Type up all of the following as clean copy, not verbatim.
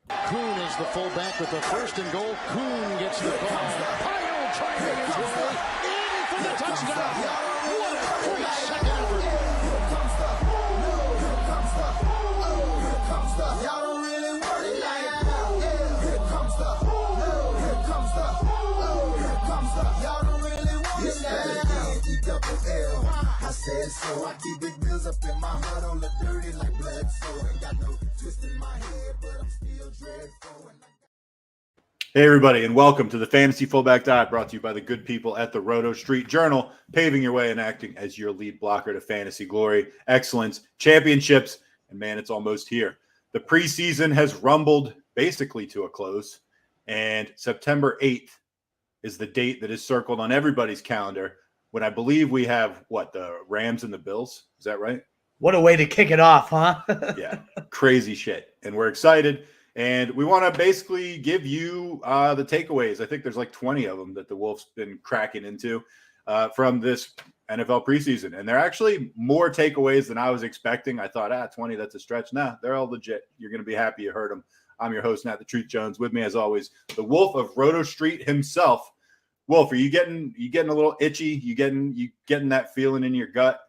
Kuhn is the fullback with the first and goal. Kuhn gets the ball. Pyle trying to make his way in for the touchdown. What a great second effort. Here comes the. Y'all don't really want it like that. Here comes the. Y'all don't really want it like that. I said so. I keep big bills up in my heart on the dirty like blood. So ain't got no twist in my head, but I'm still dreadful. Hey, everybody, and welcome to the Fantasy Fullback Dive, brought to you by the good people at the Roto Street Journal, paving your way and acting as your lead blocker to fantasy glory, excellence, championships, and man, it's almost here. The preseason has rumbled basically to a close, and September 8th is the date that is circled on everybody's calendar when I believe we have, the Rams and the Bills? Is that right? What a way to kick it off, huh? Yeah, crazy shit. And we're excited. And we want to basically give you the takeaways. I think there's like 20 of them that the Wolves been cracking into from this NFL preseason. And they're actually more takeaways than I was expecting. I thought, 20, that's a stretch. Nah, they're all legit. You're going to be happy you heard them. I'm your host, Nat the Truth Jones. With me, as always, the Wolf of Roto Street himself. Wolf, are you getting a little itchy? You getting that feeling in your gut?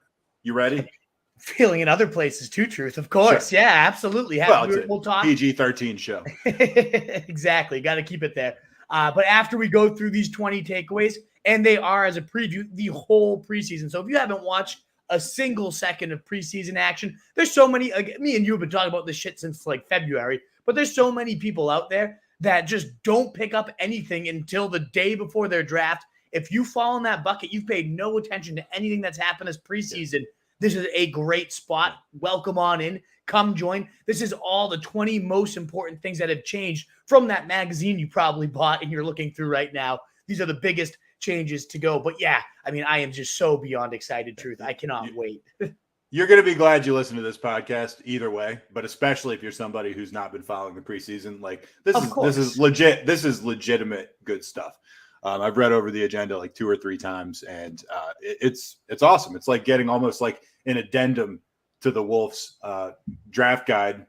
You ready? Feeling in other places too, Truth, of course. Sure. Yeah, absolutely. We'll talk. PG-13 show. Exactly. Got to keep it there. But after we go through these 20 takeaways, and they are, as a preview, the whole preseason. So if you haven't watched a single second of preseason action, there's so many, me and you have been talking about this shit since like February, but there's so many people out there that just don't pick up anything until the day before their draft. If you fall in that bucket, you've paid no attention to anything that's happened this preseason. This is a great spot. Welcome on in. Come join. This is all the 20 most important things that have changed from that magazine you probably bought and you're looking through right now. These are the biggest changes to go. But yeah, I mean, I am just so beyond excited, Truth. I cannot wait. You're going to be glad you listened to this podcast either way, but especially if you're somebody who's not been following the preseason. Like this is legit. This is legitimate good stuff. I've read over the agenda like 2 or 3 times, and it's awesome. It's like getting almost like an addendum to the Wolves draft guide,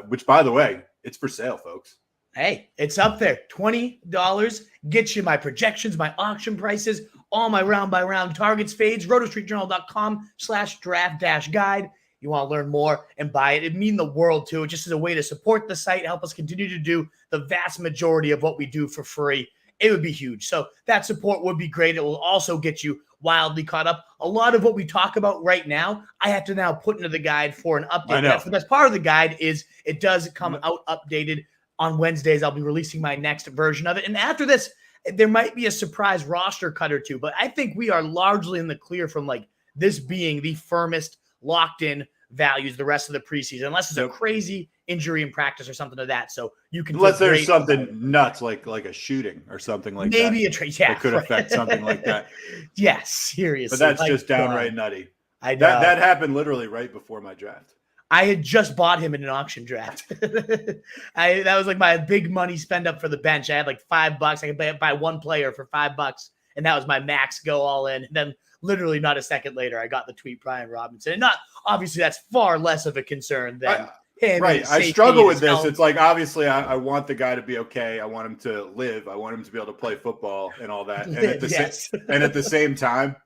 which, by the way, it's for sale, folks. Hey, it's up there. $20 gets you my projections, my auction prices, all my round-by-round targets, fades, rotostreetjournal.com/draft-guide. You want to learn more and buy it. It'd mean the world to it, just as a way to support the site, help us continue to do the vast majority of what we do for free. It would be huge. So that support would be great. It will also get you wildly caught up. A lot of what we talk about right now, I have to now put into the guide for an update. That's the best part of the guide is it does come out updated on Wednesdays. I'll be releasing my next version of it. And after this, there might be a surprise roster cut or two, but I think we are largely in the clear from like this being the firmest locked in values the rest of the preseason, unless it's a crazy injury in practice or something like that. So you can, unless there's something nuts like a shooting or something like maybe that. A trade, yeah, that could affect something like that. Yes, seriously. But that's just downright nutty. I know. That happened literally right before my draft. I had just bought him in an auction draft. That was like my big money spend up for the bench. I had like $5. I could buy one player for $5, and that was my max go all in. And then literally not a second later, I got the tweet Brian Robinson. And not obviously that's far less of a concern than him. Right. I struggle with this. Health. It's like, obviously I want the guy to be okay. I want him to live. I want him to be able to play football and all that. And at the same time,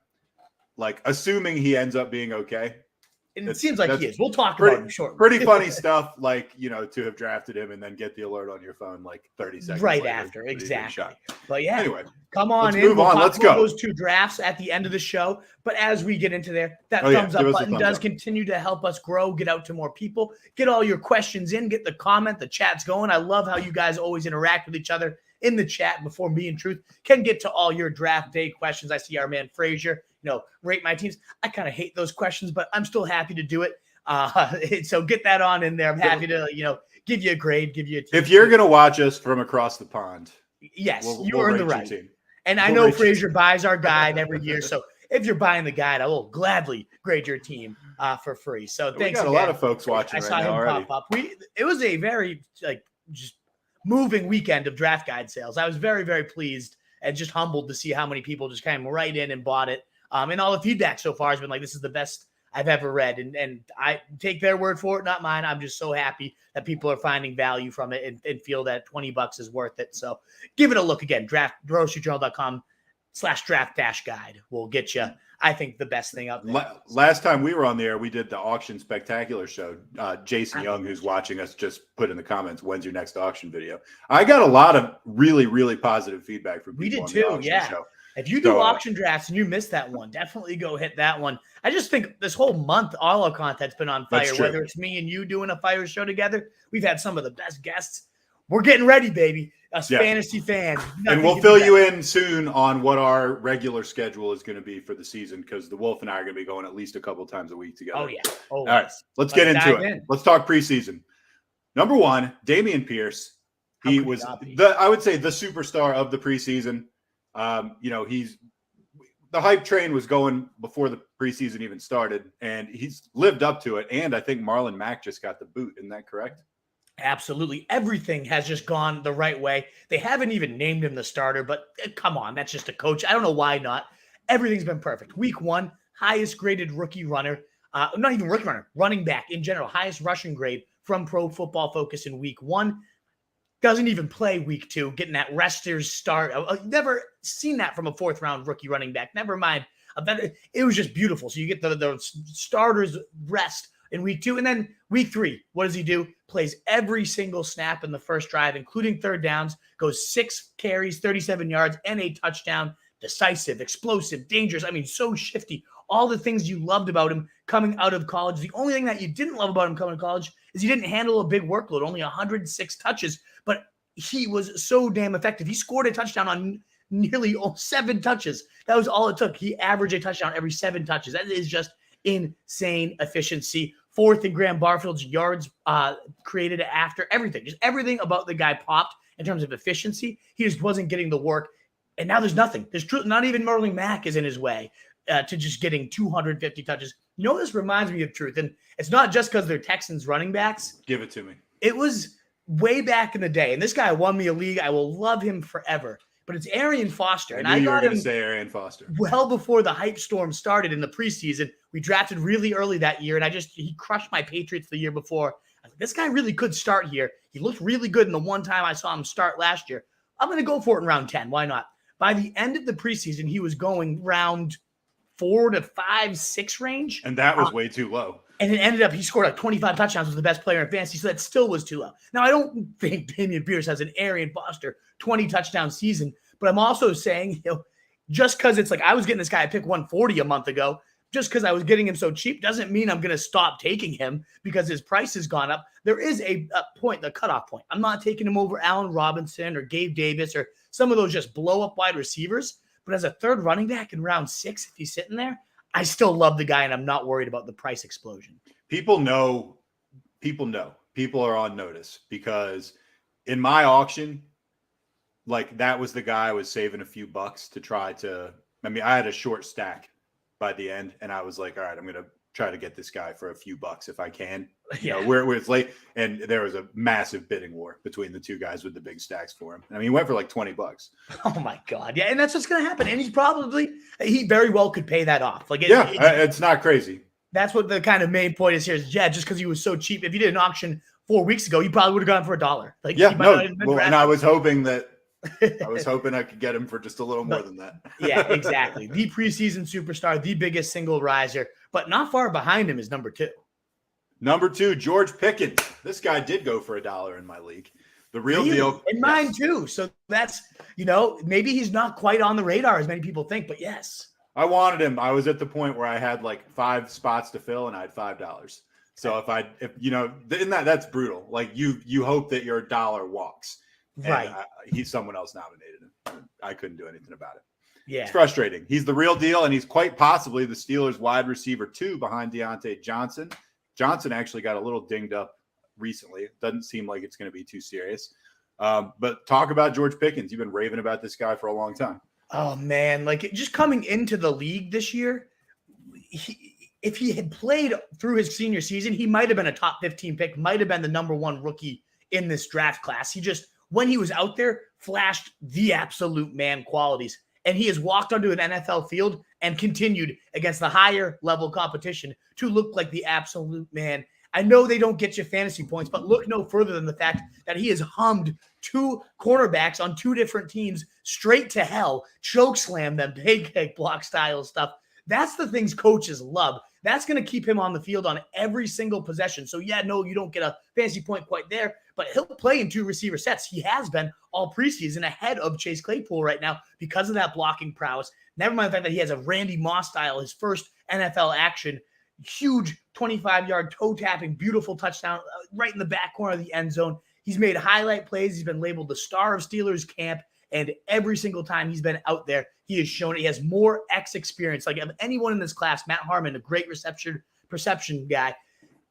like assuming he ends up being okay. And it seems like he is. We'll talk about him shortly. Pretty funny stuff, like, to have drafted him and then get the alert on your phone like 30 seconds right later, after. Exactly. But yeah, anyway, come on in. Move on. Let's go. Those 2 drafts at the end of the show. But as we get into there, that thumbs up button does continue to help us grow, get out to more people, get all your questions in, get the comment, the chat's going. I love how you guys always interact with each other in the chat before me and Truth can get to all your draft day questions. I see our man Frazier, rate my teams. I kind of hate those questions, but I'm still happy to do it. So get that on in there. I'm happy to, give you a grade, give you a team. If you're going to watch us from across the pond. Yes, you earn the right. And I know Frazier buys our guide every year. So if you're buying the guide, I will gladly grade your team for free. So thanks. We got a lot of folks watching right now already. Pop up. It was a very just moving weekend of draft guide sales. I was very, very pleased and just humbled to see how many people just came right in and bought it. And all the feedback so far has been like, this is the best I've ever read. And I take their word for it, not mine. I'm just so happy that people are finding value from it and feel that $20 is worth it. So give it a look again. GroceryJournal.com/draft-guide will get you, I think, the best thing out there. Last time we were on the air, we did the auction spectacular show. Jason Young, who's watching us, just put in the comments, when's your next auction video? I got a lot of really, really positive feedback from people. We did too, yeah. Show. If you do auction drafts and you missed that one, definitely go hit that one. I just think this whole month, all our content's been on fire. Whether it's me and you doing a fire show together, we've had some of the best guests. We're getting ready, baby. Us fantasy fans. And we'll fill you in soon on what our regular schedule is going to be for the season, because the Wolf and I are going to be going at least a couple times a week together. Oh, yeah. All right. Let's get into it. Let's talk preseason. Number one, Dameon Pierce. He was I would say the superstar of the preseason. The hype train was going before the preseason even started, and he's lived up to it. And I think Marlon Mack just got the boot. Isn't that correct? Absolutely. Everything has just gone the right way. They haven't even named him the starter, but come on, that's just a coach. I don't know why not. Everything's been perfect. Week 1, highest graded rookie runner. Not even rookie runner, running back in general, highest rushing grade from Pro Football Focus in week 1. Doesn't even play week 2, getting that rester's start. I've never seen that from a 4th-round rookie running back. Never mind. It was just beautiful. So you get the starter's rest in week 2. And then week 3, what does he do? Plays every single snap in the first drive, including third downs, goes 6 carries, 37 yards, and a touchdown. Decisive, explosive, dangerous. I mean, so shifty. All the things you loved about him coming out of college. The only thing that you didn't love about him coming to college is he didn't handle a big workload, only 106 touches, but he was so damn effective. He scored a touchdown on nearly 7 touches. That was all it took. He averaged a touchdown every 7 touches. That is just insane efficiency. 4th in Graham Barfield's yards created after everything. Just everything about the guy popped in terms of efficiency. He just wasn't getting the work. And now there's nothing. There's not even Marlon Mack is in his way to just getting 250 touches. You know, this reminds me of truth. And it's not just because they're Texans running backs. Give it to me. It was way back in the day. And this guy won me a league. I will love him forever. But it's Arian Foster. And I got him to say Arian Foster well before the hype storm started in the preseason. We drafted really early that year, and he crushed my Patriots the year before. I was like, this guy really could start here. He looked really good in the one time I saw him start last year. I'm going to go for it in round 10. Why not? By the end of the preseason, he was going round 4 to 5, 6 range. And that was way too low. And it ended up, he scored like 25 touchdowns, was the best player in fantasy, so that still was too low. Now, I don't think Dameon Pierce has an Arian Foster 20 touchdown season, but I'm also saying, just because it's like I was getting this guy at pick 140 a month ago, just because I was getting him so cheap doesn't mean I'm going to stop taking him because his price has gone up. There is a point, the cutoff point. I'm not taking him over Allen Robinson or Gabe Davis or some of those just blow-up wide receivers. But as a third running back in round 6, if he's sitting there, I still love the guy, and I'm not worried about the price explosion. People know. People are on notice because in my auction, like that was the guy I was saving a few bucks to try to – I mean, I had a short stack by the end, and I was like, all right, I'm going to try to get this guy for a few bucks if I can. Yeah. Where it's late, and there was a massive bidding war between the two guys with the big stacks for him. I mean, he went for like $20. Oh my God. Yeah. And that's what's going to happen. And he very well could pay that off. Like, it's not crazy. That's what the kind of main point is here is, just because he was so cheap. If you did an auction 4 weeks ago, you probably would have gone for $1. Like, and I was hoping I could get him for just a little more than that. Yeah, exactly. The preseason superstar, the biggest single riser, but not far behind him is number 2. Number 2, George Pickens. This guy did go for $1 in my league. The real deal. And mine too. So that's, maybe he's not quite on the radar as many people think, but yes. I wanted him. I was at the point where I had like 5 spots to fill and I had $5. So that's brutal. Like you hope that your dollar walks. Right. Someone else nominated him. I couldn't do anything about it. Yeah. It's frustrating. He's the real deal, and he's quite possibly the Steelers' wide receiver 2 behind Deontay Johnson. Johnson actually got a little dinged up recently. Doesn't seem like it's going to be too serious. But talk about George Pickens. You've been raving about this guy for a long time. Oh, man. Like, just coming into the league this year, if he had played through his senior season, he might have been a top 15 pick, might have been the number 1 rookie in this draft class. He just, when he was out there, flashed the absolute man qualities. And he has walked onto an NFL field and continued against the higher level competition to look like the absolute man. I know they don't get you fantasy points, but look no further than the fact that he has hummed 2 cornerbacks on 2 different teams straight to hell, choke slam them, pancake block style stuff. That's the things coaches love. That's going to keep him on the field on every single possession. So, yeah, no, you don't get a fantasy point quite there, but he'll play in 2 receiver sets. He has been all preseason ahead of Chase Claypool right now because of that blocking prowess. Never mind the fact that he has a Randy Moss style, his first NFL action, huge 25-yard toe-tapping, beautiful touchdown right in the back corner of the end zone. He's made highlight plays. He's been labeled the star of Steelers camp, and every single time he's been out there, he has shown it. He has more X experience. Like of anyone in this class, Matt Harmon, a great perception guy,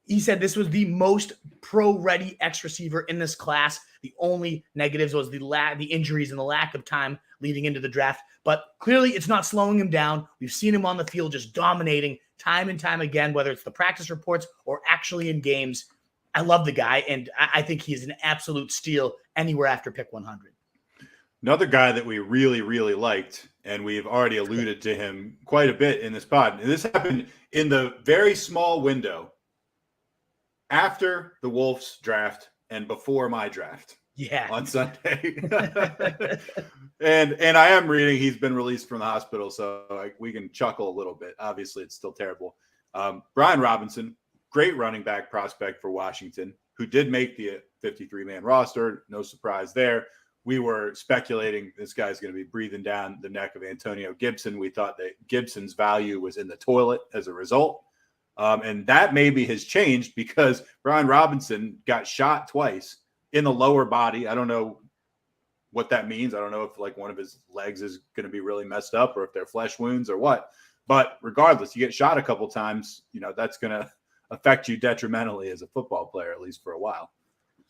he said this was the most pro-ready X receiver in this class. The only negatives was the injuries and the lack of time leading into the draft. But clearly it's not slowing him down. We've seen him on the field just dominating time and time again, whether it's the practice reports or actually in games. I love the guy, and I think he's an absolute steal anywhere after pick 100. Another guy that we really, really liked, and we've already alluded to him quite a bit in this pod. And this happened in the very small window after the Wolves draft and before my draft. Yeah. On Sunday. and I am reading he's been released from the hospital, so we can chuckle a little bit. Obviously, it's still terrible. Brian Robinson, great running back prospect for Washington, who did make the 53-man roster. No surprise there. We were speculating this guy's going to be breathing down the neck of Antonio Gibson. We thought that Gibson's value was in the toilet as a result. And that maybe has changed because Brian Robinson got shot twice in the lower body. I don't know what that means. I don't know if like one of his legs is going to be really messed up or if they're flesh wounds or what. But regardless, you get shot a couple times, that's going to affect you detrimentally as a football player, at least for a while.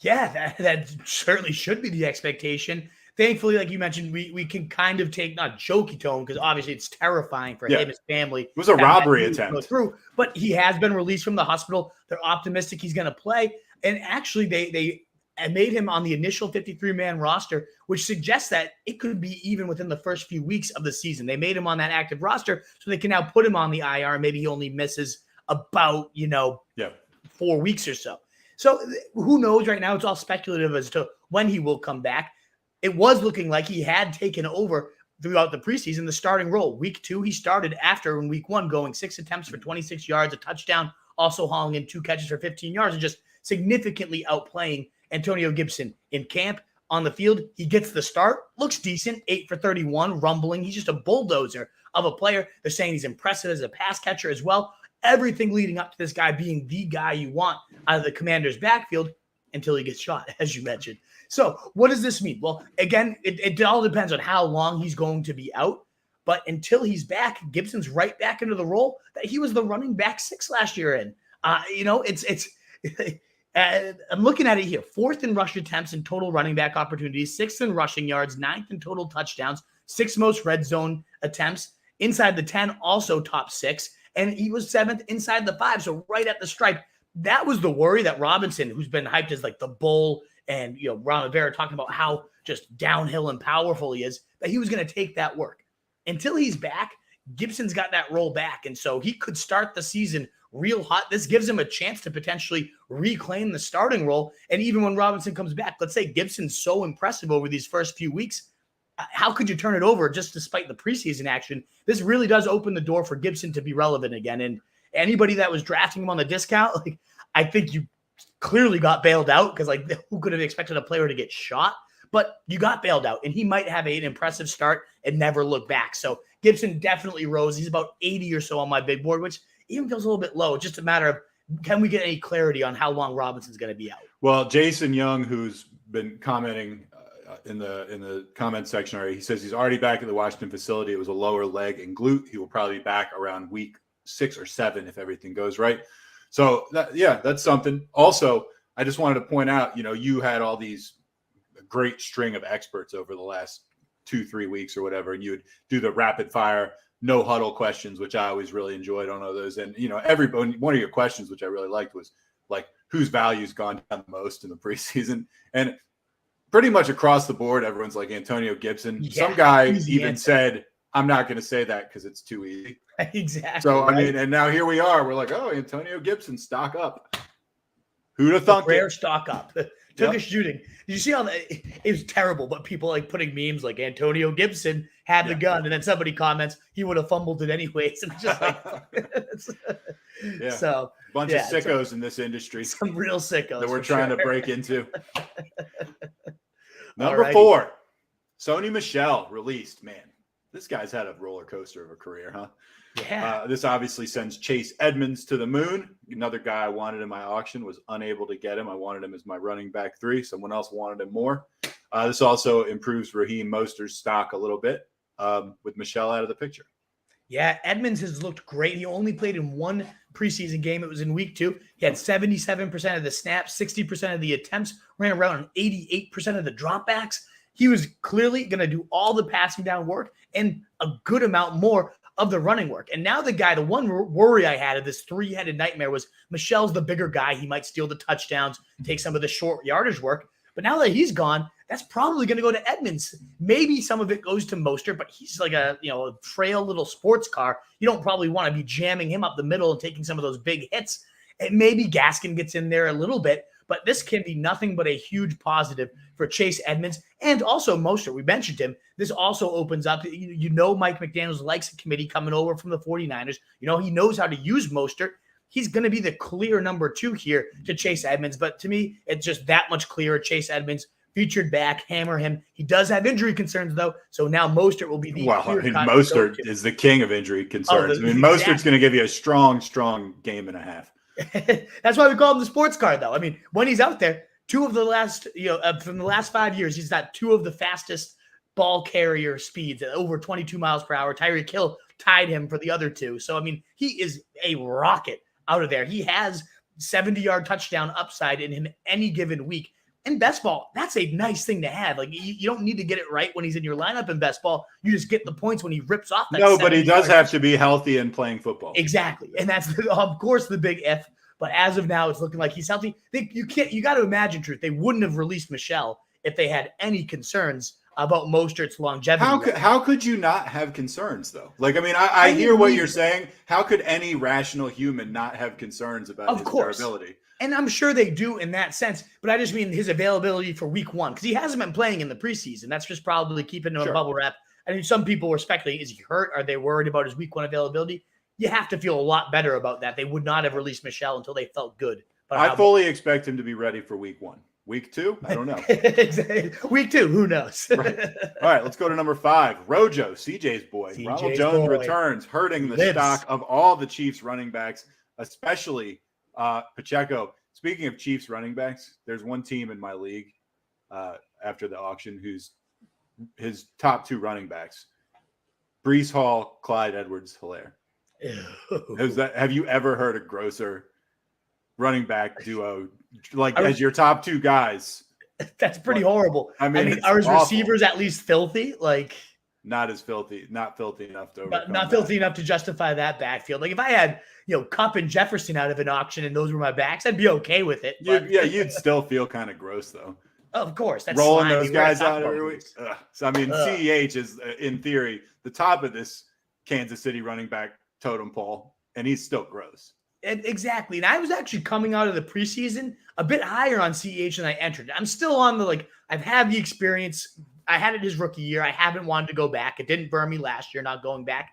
Yeah, that certainly should be the expectation. Thankfully, like you mentioned, we can kind of take not jokey tone because obviously it's terrifying for him and his family. It was a robbery attempt. But he has been released from the hospital. They're optimistic he's going to play. And actually, they made him on the initial 53-man roster, which suggests that it could be even within the first few weeks of the season. They made him on that active roster so they can now put him on the IR. Maybe he only misses about, 4 weeks or so. So who knows right now? It's all speculative as to when he will come back. It was looking like he had taken over throughout the preseason, the starting role. Week 2, he started after in week 1, going 6 attempts for 26 yards, a touchdown, also hauling in 2 catches for 15 yards, and just significantly outplaying Antonio Gibson in camp. On the field, he gets the start, looks decent, 8 for 31, rumbling. He's just a bulldozer of a player. They're saying he's impressive as a pass catcher as well. Everything leading up to this guy being the guy you want out of the Commanders' backfield until he gets shot, as you mentioned. So what does this mean? Well, again, it all depends on how long he's going to be out. But until he's back, Gibson's right back into the role that he was the running back 6 last year in. It's I'm looking at it here. 4th in rush attempts and total running back opportunities, 6th in rushing yards, 9th in total touchdowns, 6th most red zone attempts. Inside the 10, also top 6. And he was 7th inside the 5, so right at the stripe. That was the worry that Robinson, who's been hyped as like the bull, and Ron Rivera talking about how just downhill and powerful he is, that he was going to take that work. Until he's back, Gibson's got that role back, and so he could start the season real hot. This gives him a chance to potentially reclaim the starting role. And even when Robinson comes back, let's say Gibson's so impressive over these first few weeks, how could you turn it over just despite the preseason action? This really does open the door for Gibson to be relevant again. And anybody that was drafting him on the discount, I think you clearly got bailed out because who could have expected a player to get shot? But you got bailed out, and he might have an impressive start and never look back. So Gibson definitely rose. He's about 80 or so on my big board, which even feels a little bit low. It's just a matter of, can we get any clarity on how long Robinson's going to be out? Well, Jason Young, who's been commenting in the comment section already, he says he's already back at the Washington facility. It was a lower leg and glute. He will probably be back around week 6 or 7 if everything goes right. So that's something. Also, I just wanted to point out, you had all these great string of experts over the last 2-3 weeks or whatever, and you would do the rapid fire no huddle questions, which I always really enjoyed on those. And everybody, one of your questions, which I really liked, was like, whose value's gone down the most in the preseason? And pretty much across the board, everyone's like Antonio Gibson. Some guy even said I'm not going to say that because it's too easy. Exactly. So, right? I mean, and now here we are. We're like, oh, Antonio Gibson, stock up. Who'd have thunk Rare it? stock up. Took a shooting. Did you see how that? It was terrible, but people like putting memes like Antonio Gibson had the gun, and then somebody comments he would have fumbled it anyways. And it's just like, So bunch of sickos in this industry. Some real sickos that we're trying to break into. Number Alrighty. 4, Sony Michel released. Man, this guy's had a roller coaster of a career, huh? Yeah. This obviously sends Chase Edmonds to the moon. Another guy I wanted in my auction, was unable to get him. I wanted him as my running back 3. Someone else wanted him more. This also improves Raheem Mostert's stock a little bit with Michel out of the picture. Yeah, Edmonds has looked great. He only played in one preseason game. It was in week 2. He had 77% of the snaps, 60% of the attempts, ran around 88% of the dropbacks. He was clearly going to do all the passing down work and a good amount more of the running work. And now the one worry I had of this 3-headed nightmare was Michel's the bigger guy. He might steal the touchdowns, take some of the short yardage work. But now that he's gone, that's probably going to go to Edmonds. Maybe some of it goes to Mostert, but he's like a frail little sports car. You don't probably want to be jamming him up the middle and taking some of those big hits. And maybe Gaskin gets in there a little bit, but this can be nothing but a huge positive for Chase Edmonds and also Mostert. We mentioned him. This also opens up, Mike McDaniels likes a committee coming over from the 49ers. He knows how to use Mostert. He's going to be the clear number 2 here to Chase Edmonds. But to me, it's just that much clearer. Chase Edmonds featured back, hammer him. He does have injury concerns, though. So now Mostert will be the Mostert is the king of injury concerns. Mostert's going to give you a strong game and a half. That's why we call him the sports car, though. I mean, when he's out there, 2 of the last, from the last 5 years, he's got 2 of the fastest ball carrier speeds at over 22 miles per hour. Tyreek Hill tied him for the other 2. So, I mean, he is a rocket out of there. He has 70-yard touchdown upside in him any given week. In best ball, that's a nice thing to have. Like, you don't need to get it right when he's in your lineup in best ball. You just get the points when he rips off that. No, but he does have to be healthy and playing football. Exactly. And that's, of course, the big if. But as of now, it's looking like he's healthy. You got to imagine, Truth, they wouldn't have released Michel if they had any concerns about Mostert's longevity. How could you not have concerns, though? Like, I mean, I hear what you're saying. How could any rational human not have concerns about his durability? And I'm sure they do in that sense, but I just mean his availability for week 1, because he hasn't been playing in the preseason. That's just probably keeping him a bubble wrap. I mean, some people were speculating, is he hurt? Are they worried about his week 1 availability? You have to feel a lot better about that. They would not have released Michel until they felt good. But I fully expect him to be ready for week 1. Week 2? I don't know. Week 2, who knows? Right. All right, let's go to number 5. Rojo, CJ's boy. Ronald Jones returns, hurting the stock of all the Chiefs running backs, especially Pacheco. Speaking of Chiefs running backs, there's one team in my league after the auction who's his top 2 running backs, Breece Hall, Clyde Edwards-Helaire. Have you ever heard a grosser running back duo as your top 2 guys? That's pretty horrible. I mean, are his receivers at least filthy? Not as filthy, not filthy enough to not filthy enough to justify that backfield. Like, if I had Kupp and Jefferson out of an auction and those were my backs, I'd be okay with it. You'd still feel kind of gross though. Of course, that's rolling slimy. those guys out every week. So I mean, CEH is in theory the top of this Kansas City running back totem pole, and he's still gross. Exactly. And I was actually coming out of the preseason a bit higher on CEH than I entered. I'm still on I've had the experience. I had it his rookie year. I haven't wanted to go back. It didn't burn me last year, not going back.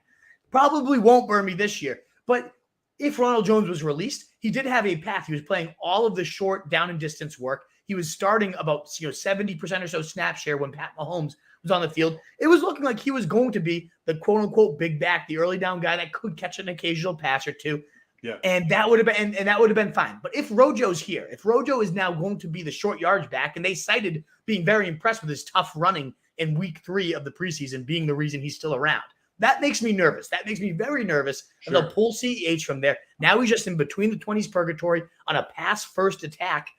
Probably won't burn me this year. But if Ronald Jones was released, he did have a path. He was playing all of the short down and distance work. He was starting about 70% or so snap share when Pat Mahomes was on the field. It was looking like he was going to be the quote-unquote big back, the early down guy that could catch an occasional pass or 2. Yeah. And that would have been and that would have been fine. But if Rojo's here, if Rojo is now going to be the short yards back, and they cited being very impressed with his tough running in week 3 of the preseason being the reason he's still around, that makes me nervous. That makes me very nervous. Sure. And they'll pull CEH from there. Now he's just in between the 20s purgatory on a pass-first attack.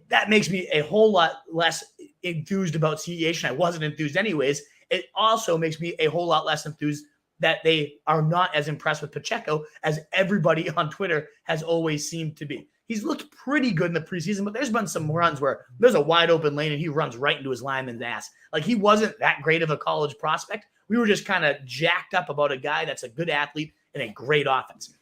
That makes me a whole lot less enthused about CEH, and I wasn't enthused anyways. It also makes me a whole lot less enthused that they are not as impressed with Pacheco as everybody on Twitter has always seemed to be. He's looked pretty good in the preseason, but there's been some runs where there's a wide open lane and he runs right into his lineman's ass. Like, he wasn't that great of a college prospect. We were just kind of jacked up about a guy that's a good athlete and a great offense.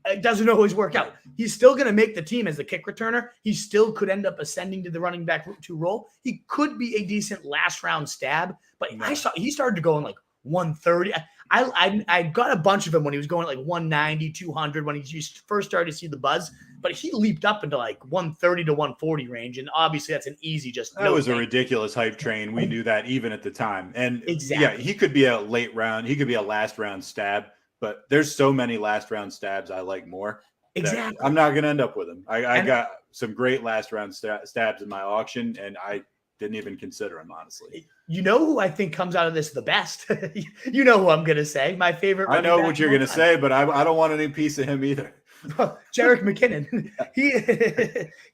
It doesn't always work out. He's still going to make the team as the kick returner. He still could end up ascending to the running back 2 role. He could be a decent last round stab, but I saw he started to go in like 130. I got a bunch of him when he was going at like 190, 200 when he first started to see the buzz, but he leaped up into like 130 to 140 range, and obviously that's an easy That was a ridiculous hype train. We knew that even at the time, and exactly. Yeah, he could be a late round. He could be a last round stab. But there's so many last round stabs I like more. Exactly. I'm not going to end up with them. I got some great last round stabs in my auction, and I didn't even consider them, honestly. You know who I think comes out of this the best? You know who I'm going to say. My favorite. I know what you're going to say, but I don't want any piece of him either. Jerick McKinnon.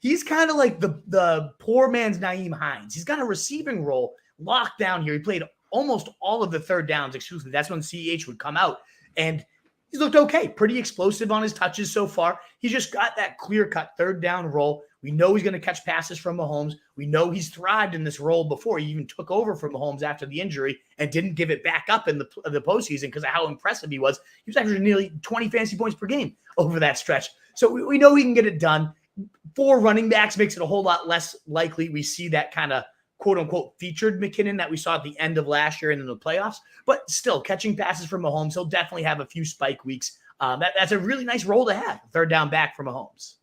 He's kind of like the poor man's Nyheim Hines. He's got a receiving role locked down here. He played almost all of the third downs exclusively. That's when CH would come out. And he's looked okay, pretty explosive on his touches so far. He's just got that clear-cut third down role. We know he's going to catch passes from Mahomes. We know he's thrived in this role before. He even took over from Mahomes after the injury and didn't give it back up in the postseason because of how impressive he was. He was averaging nearly 20 fantasy points per game over that stretch. So we know he can get it done. 4 running backs makes it a whole lot less likely we see that kind of quote-unquote featured McKinnon that we saw at the end of last year and in the playoffs, but still catching passes from Mahomes. He'll definitely have a few spike weeks. That's a really nice role to have, third down back for Mahomes.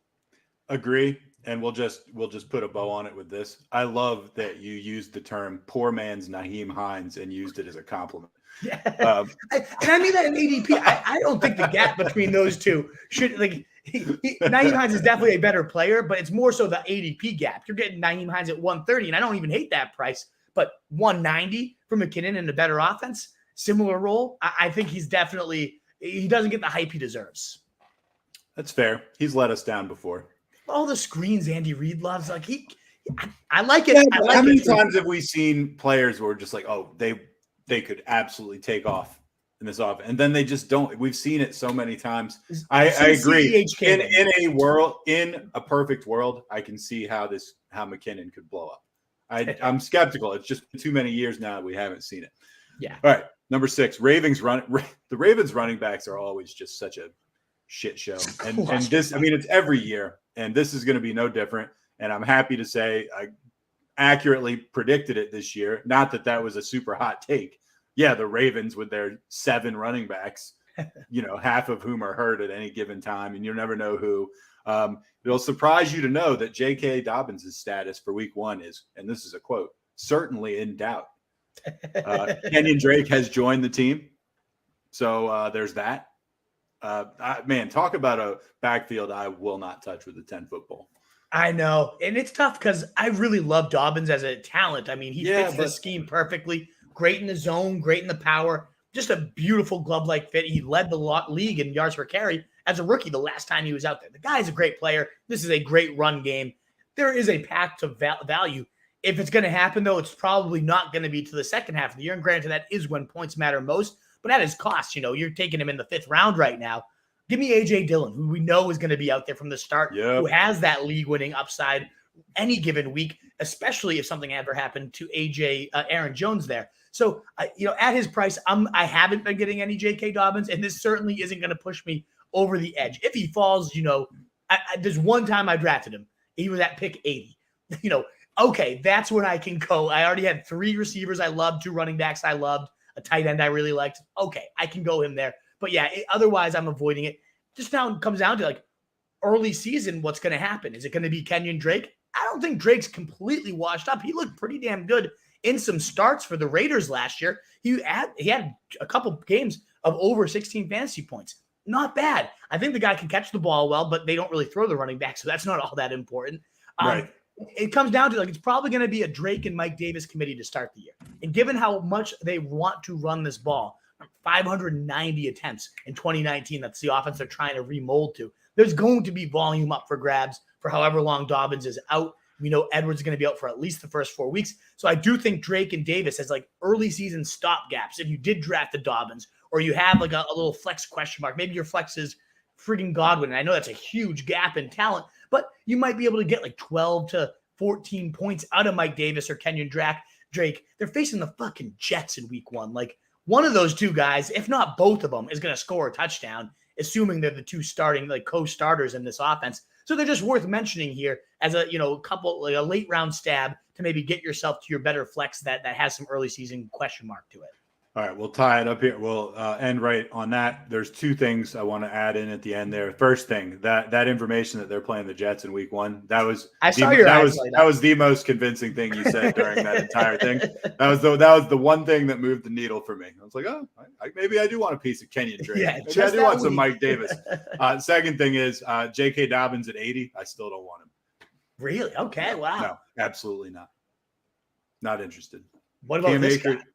Agree, and we'll just put a bow on it with this. I love that you used the term "poor man's Nyheim Hines" and used it as a compliment. Yeah, and I mean that in ADP. I don't think the gap between those two should like. Nyheim Hines is definitely a better player, but it's more so the ADP gap. You're getting Nyheim Hines at 130, and I don't even hate that price. But 190 for McKinnon in a better offense, similar role. I think he doesn't get the hype he deserves. That's fair. He's let us down before. All the screens Andy Reid loves, like I like it. Yeah, how many times have we seen players who are just like, oh, they could absolutely take off in this offense, and then they just don't. We've seen it so many times. I agree. In a perfect world, I can see how McKinnon could blow up. I'm skeptical. It's just too many years now that we haven't seen it. Yeah. All right. Number 6, the Ravens running backs are always just such a shit show. And this, I mean, it's every year, and this is going to be no different. And I'm happy to say I accurately predicted it this year. Not that was a super hot take. Yeah, the Ravens with their 7 running backs, half of whom are hurt at any given time, and you never know who. It'll surprise you to know that J.K. Dobbins' status for week 1 is, and this is a quote, certainly in doubt. Kenyan Drake has joined the team. So there's that. Man, talk about a backfield I will not touch with a 10-foot pole. I know. And it's tough because I really love Dobbins as a talent. I mean, he fits the scheme perfectly. Great in the zone, great in the power. Just a beautiful glove-like fit. He led the league in yards per carry as a rookie the last time he was out there. The guy's a great player. This is a great run game. There is a path to value. If it's going to happen, though, it's probably not going to be to the second half of the year. And granted, that is when points matter most. But at his cost, you're taking him in the 5th round right now. Give me A.J. Dillon, who we know is going to be out there from the start, who has that league-winning upside any given week, especially if something ever happened to Aaron Jones there. So, at his price, I haven't been getting any J.K. Dobbins, and this certainly isn't going to push me over the edge. If he falls, there's one time I drafted him. He was at pick 80. Okay, that's when I can go. I already had 3 receivers I loved, 2 running backs I loved, a tight end I really liked. Okay, I can go him there. But yeah, otherwise I'm avoiding it. Just now it comes down to early season, what's going to happen? Is it going to be Kenyan Drake? I don't think Drake's completely washed up. He looked pretty damn good in some starts for the Raiders last year. He had a couple games of over 16 fantasy points. Not bad. I think the guy can catch the ball well, but they don't really throw the running back, so that's not all that important. Right. It comes down to it's probably going to be a Drake and Mike Davis committee to start the year. And given how much they want to run this ball, 590 attempts in 2019, that's the offense they're trying to remold to. There's going to be volume up for grabs for however long Dobbins is out. We know Edwards is going to be out for at least the first 4 weeks. So I do think Drake and Davis as early season stopgaps. If you did draft the Dobbins or you have a little flex question mark, maybe your flex is friggin' Godwin. And I know that's a huge gap in talent, but you might be able to get like 12 to 14 points out of Mike Davis or Kenyan Drake. They're facing the fucking Jets in week 1. Like, one of those two guys, if not both of them, is going to score a touchdown, assuming they're the two starting, like, co-starters in this offense. So they're just worth mentioning here as a, couple, like a late round stab to maybe get yourself to your better flex that has some early season question mark to it. All right, we'll tie it up here. We'll end right on that. There's two things I want to add in at the end there. First thing, that information that they're playing the Jets in week 1, that was the most convincing thing you said during that entire thing. That was the one thing that moved the needle for me. I was like, oh, maybe I do want a piece of Kenyan Drake. Yeah, maybe I do want some Mike Davis. Second thing is J.K. Dobbins at 80. I still don't want him. Really? Okay. Wow. No, absolutely not. Not interested. What about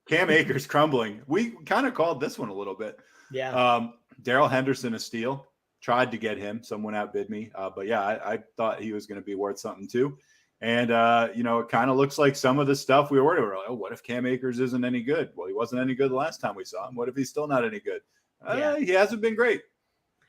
Cam Akers crumbling? We kind of called this one a little bit. Yeah. Darrell Henderson a steal. Tried to get him. Someone outbid me. But yeah, I thought he was going to be worth something too. And it kind of looks like some of the stuff we were worried about. Oh, what if Cam Akers isn't any good? Well, he wasn't any good the last time we saw him. What if he's still not any good? He hasn't been great.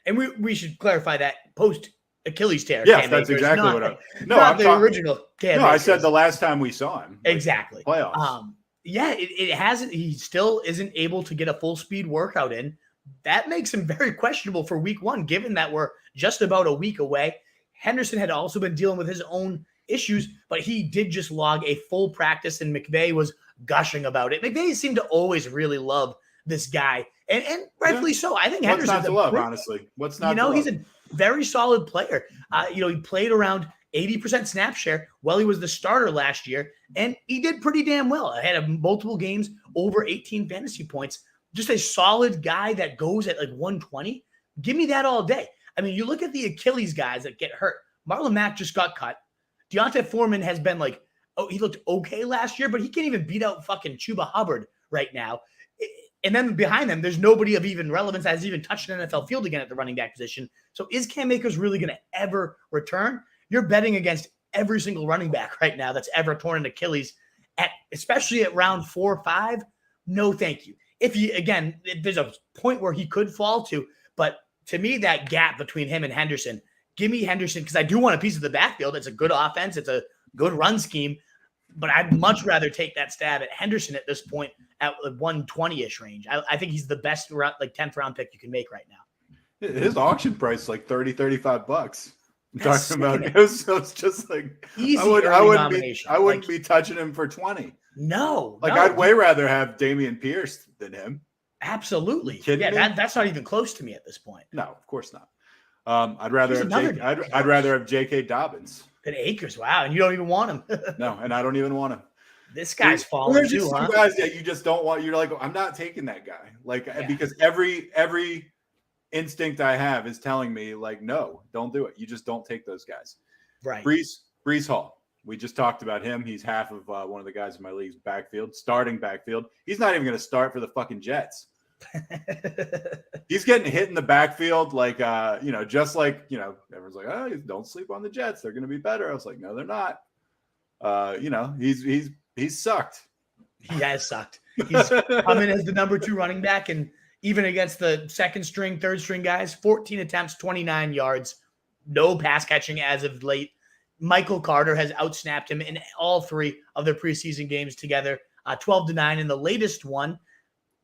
And we should clarify that post Achilles tear. Yes, Cam that's Akers, exactly what I'm. No, I'm the original Cam. No, I said the last time we saw him. Exactly. Playoffs. Yeah, it hasn't. He still isn't able to get a full speed workout in. That makes him very questionable for week 1, given that we're just about a week away. Henderson had also been dealing with his own issues, but he did just log a full practice, and McVay was gushing about it. McVay seemed to always really love this guy, and rightfully so. I think Henderson's Henderson's to love, honestly. What's not? He's a very solid player. He played around 80% snap share while he was the starter last year, and he did pretty damn well. I had multiple games over 18 fantasy points. Just a solid guy that goes at like 120. Give me that all day. I mean, you look at the Achilles guys that get hurt. Marlon Mack just got cut. Deontay Foreman has been like, he looked okay last year, but he can't even beat out fucking Chuba Hubbard right now. And then behind them, there's nobody of even relevance that has even touched an NFL field again at the running back position. So is Cam Akers really going to ever return? You're betting against every single running back right now that's ever torn an Achilles, especially at round 4 or 5. No, thank you. There's a point where he could fall to, but to me, that gap between him and Henderson, give me Henderson because I do want a piece of the backfield. It's a good offense. It's a good run scheme, but I'd much rather take that stab at Henderson at this point at the 120-ish range. I think he's the best 10th round pick you can make right now. His auction price is like $35. I'm talking about it. So it's just like easy. I wouldn't be touching him for 20. No, I'd way rather have Dameon Pierce than him. Absolutely. Yeah, that's not even close to me at this point. No, of course not. I'd rather have J.K. Dobbins than Akers. Wow, and you don't even want him. No, and I don't even want him. This guy's falling too, just huh? Guys that you just don't want. You're like, I'm not taking that guy. Because every instinct I have is telling me like, no, don't do it. You just don't take those guys. Right. Breece Hall. We just talked about him. He's half of one of the guys in my league's starting backfield. He's not even going to start for the fucking Jets. He's getting hit in the backfield just like, everyone's like, oh, don't sleep on the Jets. They're going to be better. I was like, no, they're not. He's sucked. He has sucked. He's coming as the number 2 running back, and even against the second string, third string guys, 14 attempts, 29 yards, no pass catching as of late. Michael Carter has outsnapped him in all 3 of their preseason games together, 12-9 in the latest one.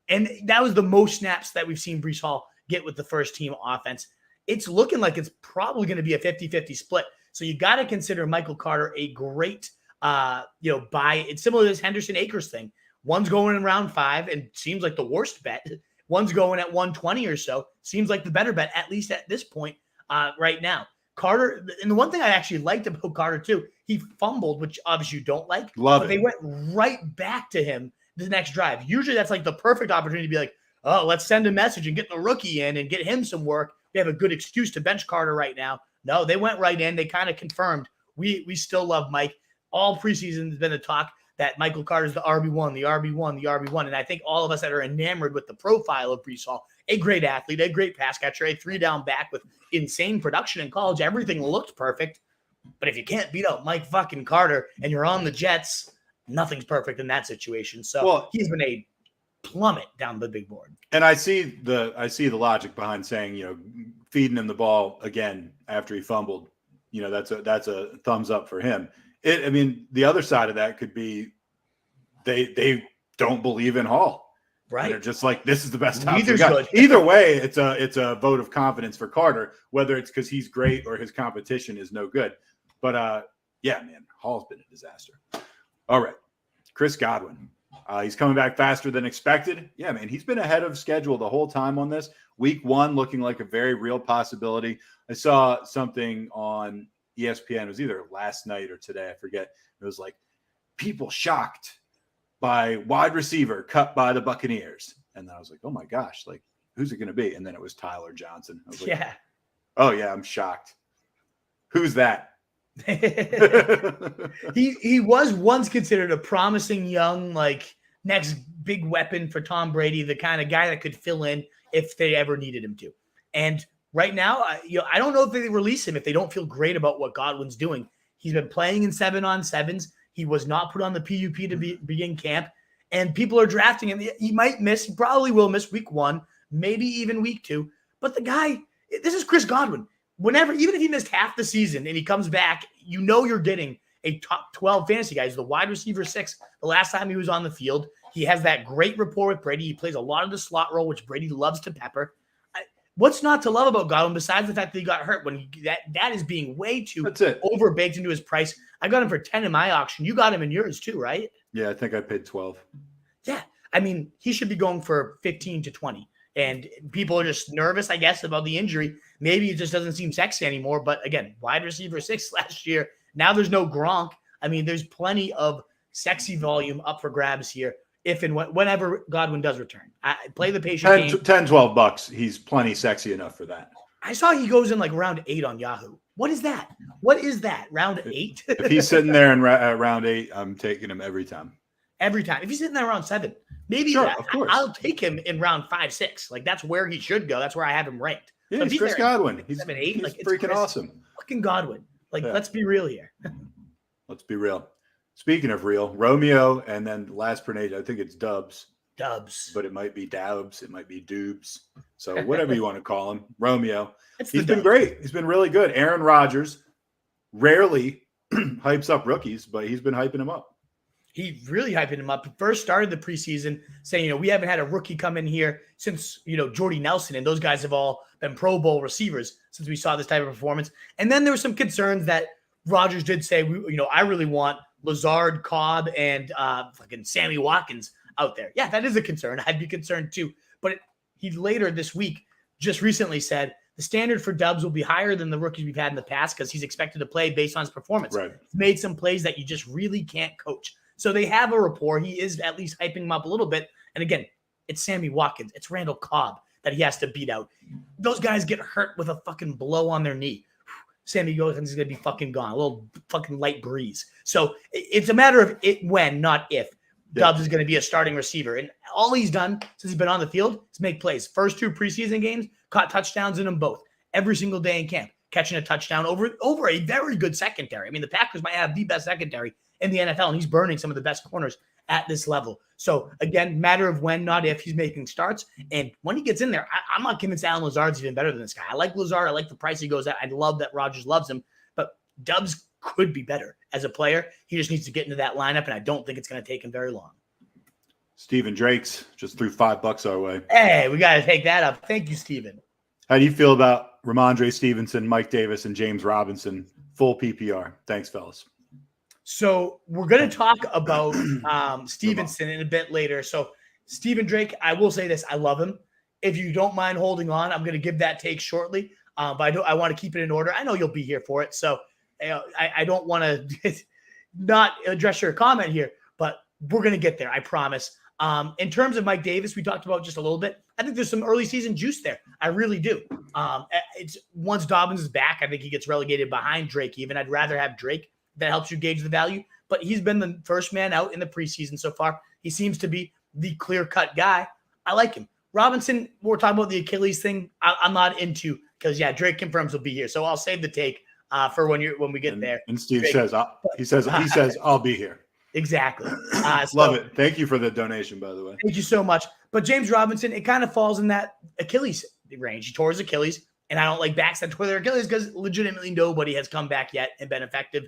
And that was the most snaps that we've seen Breece Hall get with the first team offense. It's looking like it's probably going to be a 50-50 split. So you got to consider Michael Carter a great, buy. It's similar to this Henderson Akers thing. One's going in round 5 and seems like the worst bet. One's going at 120 or so. Seems like the better bet, at least at this point right now. Carter, and the one thing I actually liked about Carter too, he fumbled, which obviously you don't like. But they went right back to him the next drive. Usually that's like the perfect opportunity to be like, oh, let's send a message and get the rookie in and get him some work. We have a good excuse to bench Carter right now. No, they went right in. They kind of confirmed we still love Mike. All preseason has been the talk that Michael Carter's the RB1, the RB1, the RB1. And I think all of us that are enamored with the profile of Breece Hall, a great athlete, a great pass catcher, a 3-down back with insane production in college. Everything looked perfect. But if you can't beat out Mike fucking Carter and you're on the Jets, nothing's perfect in that situation. So he's been a plummet down the big board. And I see the logic behind saying, feeding him the ball again after he fumbled that's a thumbs up for him. The other side of that could be they don't believe in Hall. Right. And they're just like, this is the best option. Neither's good. Either way, it's a vote of confidence for Carter, whether it's because he's great or his competition is no good. But yeah, man, Hall's been a disaster. All right. Chris Godwin. He's coming back faster than expected. Yeah, man, he's been ahead of schedule the whole time on this. Week 1 looking like a very real possibility. I saw something on ESPN. It was either last night or today. I forget. It was like, people shocked by wide receiver cut by the Buccaneers. And then I was like, oh my gosh, like, who's it going to be? And then it was Tyler Johnson. I was like, yeah. Oh yeah, I'm shocked. Who's that? he was once considered a promising young, like, next big weapon for Tom Brady, the kind of guy that could fill in if they ever needed him to. And right now, I don't know if they release him if they don't feel great about what Godwin's doing. He's been playing in 7-on-7s. He was not put on the PUP to begin camp, and people are drafting him. He might miss. He probably will miss week 1, maybe even week 2. But the guy, this is Chris Godwin. Even if he missed half the season and he comes back, you're getting a top 12 fantasy guy. He's the wide receiver 6. The last time he was on the field, he has that great rapport with Brady. He plays a lot of the slot role, which Brady loves to pepper. What's not to love about Godwin besides the fact that he got hurt when that is being way too overbaked into his price? I got him for 10 in my auction. You got him in yours too, right? Yeah, I think I paid 12. Yeah. I mean, he should be going for 15 to 20. And people are just nervous, I guess, about the injury. Maybe it just doesn't seem sexy anymore. But again, wide receiver 6 last year. Now there's no Gronk. I mean, there's plenty of sexy volume up for grabs here. If and whenever Godwin does return, I play the patient game. $10-12. He's plenty sexy enough for that. I saw he goes in like round 8 on Yahoo. What is that? Round 8? If he's sitting there in round 8, I'm taking him every time. Every time. If he's sitting there around 7, maybe sure, of course. I'll take him in round 5, 6. Like, that's where he should go. That's where I have him ranked. Yeah, so he's Chris Godwin. He's 7, 8. He's like, freaking awesome. Fucking Godwin. Like, let's be real here. Let's be real. Speaking of real, Romeo, and then last pronation, I think it's Doubs. But it might be Doubs. It might be Doubs. So whatever you want to call him. Romeo. He's been great. He's been really good. Aaron Rodgers rarely hypes up rookies, but he's been hyping him up. He really hyping him up. He first started the preseason saying, we haven't had a rookie come in here since, Jordy Nelson, and those guys have all been Pro Bowl receivers since we saw this type of performance. And then there were some concerns that Rodgers did say, I really want Lazard, Cobb, and fucking Sammy Watkins out there. Yeah, that is a concern. I'd be concerned too. But he later this week just recently said the standard for Doubs will be higher than the rookies we've had in the past because he's expected to play based on his performance. Right. He's made some plays that you just really can't coach. So they have a rapport. He is at least hyping him up a little bit. And again, it's Sammy Watkins. It's Randall Cobb that he has to beat out. Those guys get hurt with a fucking blow on their knee. Sammy Watkins is going to be fucking gone. A little fucking light breeze. So it's a matter of when, not if. Doubs is going to be a starting receiver. And all he's done since he's been on the field is make plays. First 2 preseason games, caught touchdowns in them both. Every single day in camp, catching a touchdown over a very good secondary. I mean, the Packers might have the best secondary in the NFL, and he's burning some of the best corners at this level. So, again, matter of when, not if, he's making starts. And when he gets in there, I'm not convinced Alan Lazard's even better than this guy. I like Lazard. I like the price he goes at. I love that Rodgers loves him. But Doubs could be better as a player. He just needs to get into that lineup, and I don't think it's going to take him very long. Steven Drake's just threw $5 our way. Hey, we got to take that up. Thank you, Steven. How do you feel about Rhamondre Stevenson, Mike Davis, and James Robinson, full PPR? Thanks, fellas. So we're going to talk about Stevenson in a bit later. So Steven Drake, I will say this. I love him. If you don't mind holding on, I'm going to give that take shortly. But I want to keep it in order. I know you'll be here for it. So I don't want to not address your comment here, but we're going to get there. I promise. In terms of Mike Davis, we talked about just a little bit. I think there's some early season juice there. I really do. It's once Dobbins is back, I think he gets relegated behind Drake even. I'd rather have Drake. That helps you gauge the value. But he's been the first man out in the preseason so far. He seems to be the clear-cut guy. I like him. Robinson, we're talking about the Achilles thing. I'm not into because, Drake confirms he'll be here. So I'll save the take for when we get there. And Steve Drake says, he says, I'll be here. Exactly. Love it. Thank you for the donation, by the way. Thank you so much. But James Robinson, it kind of falls in that Achilles range. He tore his Achilles. And I don't like backs that tore their Achilles because legitimately nobody has come back yet and been effective.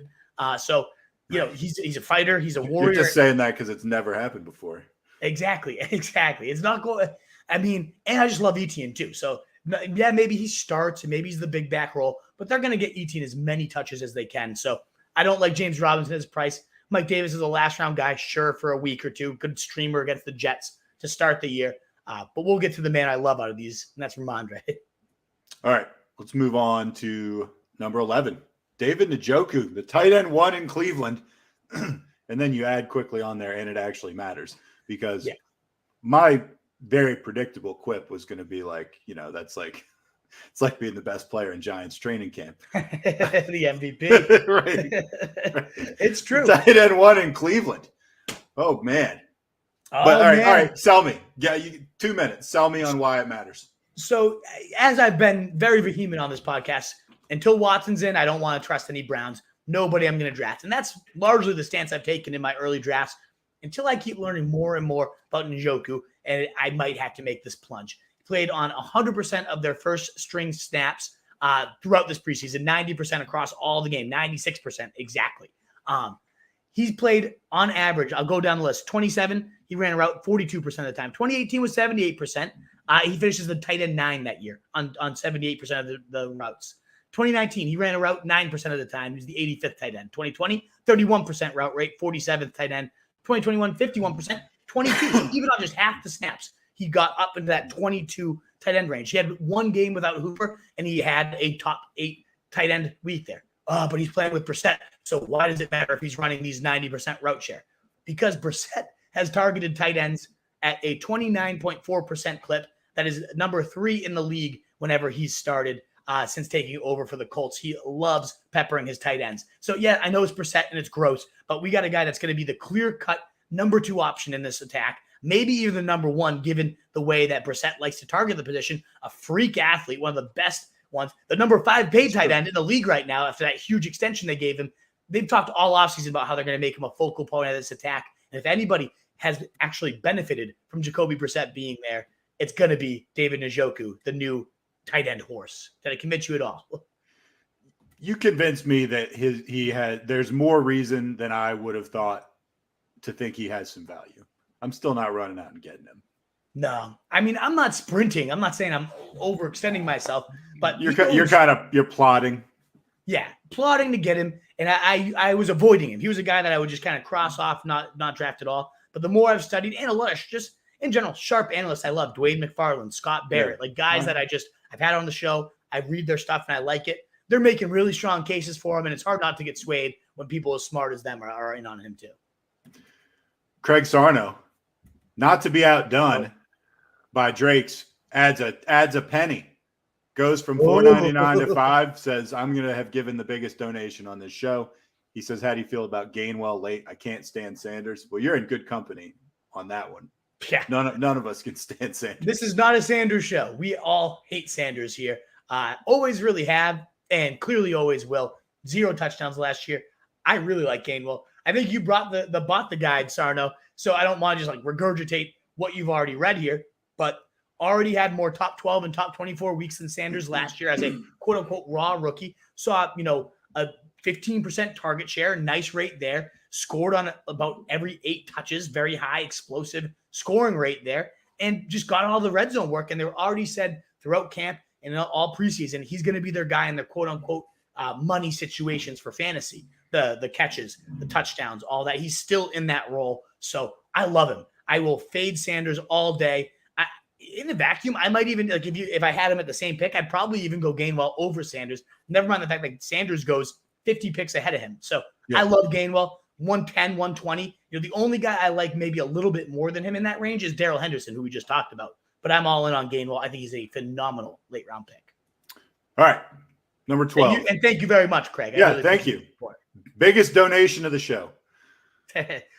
So, he's a fighter. He's a warrior. You're just saying that because it's never happened before. Exactly. It's not going. I mean, and I just love Etienne too. So, yeah, maybe he starts and maybe he's the big back role, but they're going to get Etienne as many touches as they can. So, I don't like James Robinson's price. Mike Davis is a last-round guy, sure, for a week or two. Good streamer against the Jets to start the year. But we'll get to the man I love out of these, and that's Rhamondre. All right, let's move on to number 11. David Njoku, the tight end 1 in Cleveland. And then you add quickly on there, and it actually matters because my very predictable quip was going to be like, that's like, it's like being the best player in Giants training camp. The MVP. right. It's true. Tight end 1 in Cleveland. Oh, man. But all right, sell me. Yeah, 2 minutes. Sell me on why it matters. So, as I've been very vehement on this podcast, until Watson's in, I don't want to trust any Browns. Nobody I'm going to draft. And that's largely the stance I've taken in my early drafts until I keep learning more and more about Njoku, and I might have to make this plunge. He played on 100% of their first string snaps throughout this preseason, 90% across all the game, 96% exactly. He's played on average, I'll go down the list, 27, he ran a route 42% of the time. 2018 was 78%. He finishes the tight end 9 that year on 78% of the routes. 2019, he ran a route 9% of the time. He was the 85th tight end. 2020, 31% route rate, 47th tight end. 2021, 51%, 22. Even on just half the snaps, he got up into that 22 tight end range. He had one game without Hooper, and he had a top 8 tight end week there. But he's playing with Brissett. So why does it matter if he's running these 90% route share? Because Brissett has targeted tight ends at a 29.4% clip. That is number 3 in the league whenever he's started since taking over for the Colts. He loves peppering his tight ends. So, yeah, I know it's Brissett and it's gross, but we got a guy that's going to be the clear-cut number 2 option in this attack, maybe even the number 1, given the way that Brissett likes to target the position. A freak athlete, one of the best ones. The number 5 paid tight end in the league right now after that huge extension they gave him. They've talked all offseason about how they're going to make him a focal point of this attack. And if anybody has actually benefited from Jacoby Brissett being there, it's going to be David Njoku, the new tight end horse. Did I convince you at all? You convinced me that there's more reason than I would have thought to think he has some value. I'm still not running out and getting him. No, I mean, I'm not sprinting. I'm not saying I'm overextending myself, but you're plotting. Yeah, plotting to get him. And I was avoiding him. He was a guy that I would just kind of cross off, not draft at all. But the more I've studied, and a lot of just in general, sharp analysts I love, Dwayne McFarland, Scott Barrett, like guys that I've had on the show. I read their stuff and I like it. They're making really strong cases for him, and it's hard not to get swayed when people as smart as them are in on him too. Craig Sarno, not to be outdone by Drake's, adds a penny. Goes from $4.99 to $5. Says, I'm going to have given the biggest donation on this show. He says, how do you feel about Gainwell late? I can't stand Sanders. Well, you're in good company on that one. Yeah. None of us can stand Sanders. This is not a Sanders show. We all hate Sanders here. Always really have, and clearly always will. 0 touchdowns last year. I really like Gainwell. I think you brought the guide, Sarno, so I don't want to just regurgitate what you've already read here, but already had more top 12 and top 24 weeks than Sanders last year as a quote-unquote raw rookie. Saw, a 15% target share, nice rate there. Scored on about every 8 touches, very high explosive scoring rate there, and just got all the red zone work. And they were already said throughout camp and all preseason, he's going to be their guy in the quote-unquote money situations for fantasy, the catches, the touchdowns, all that. He's still in that role. So I love him. I will fade Sanders all day. In the vacuum, I might even if I had him at the same pick, I'd probably even go Gainwell over Sanders. Never mind the fact that Sanders goes 50 picks ahead of him. So I love Gainwell, 110, 120. The only guy I like maybe a little bit more than him in that range is Darrell Henderson, who we just talked about. But I'm all in on Gainwell. I think he's a phenomenal late round pick. All right, number 12. And thank you very much, Craig. Really thank you. Biggest donation of the show.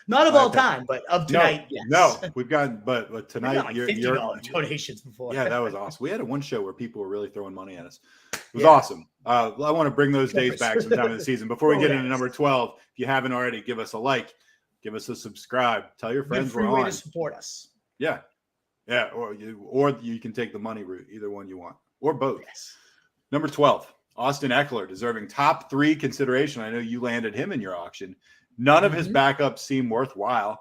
Not of all time, but of tonight. Yes. No, we've got, but tonight you're donations before. Yeah, that was awesome. We had one show where people were really throwing money at us. It was awesome. I want to bring those days back sometime in the season. Before we get into number 12, if you haven't already, give us a like, give us a subscribe, tell your friends we're on. Way to support us. Yeah, or you can take the money route, either one you want, or both. Yes. Number 12, Austin Ekeler, deserving top 3 consideration. I know you landed him in your auction. None of his backups seem worthwhile.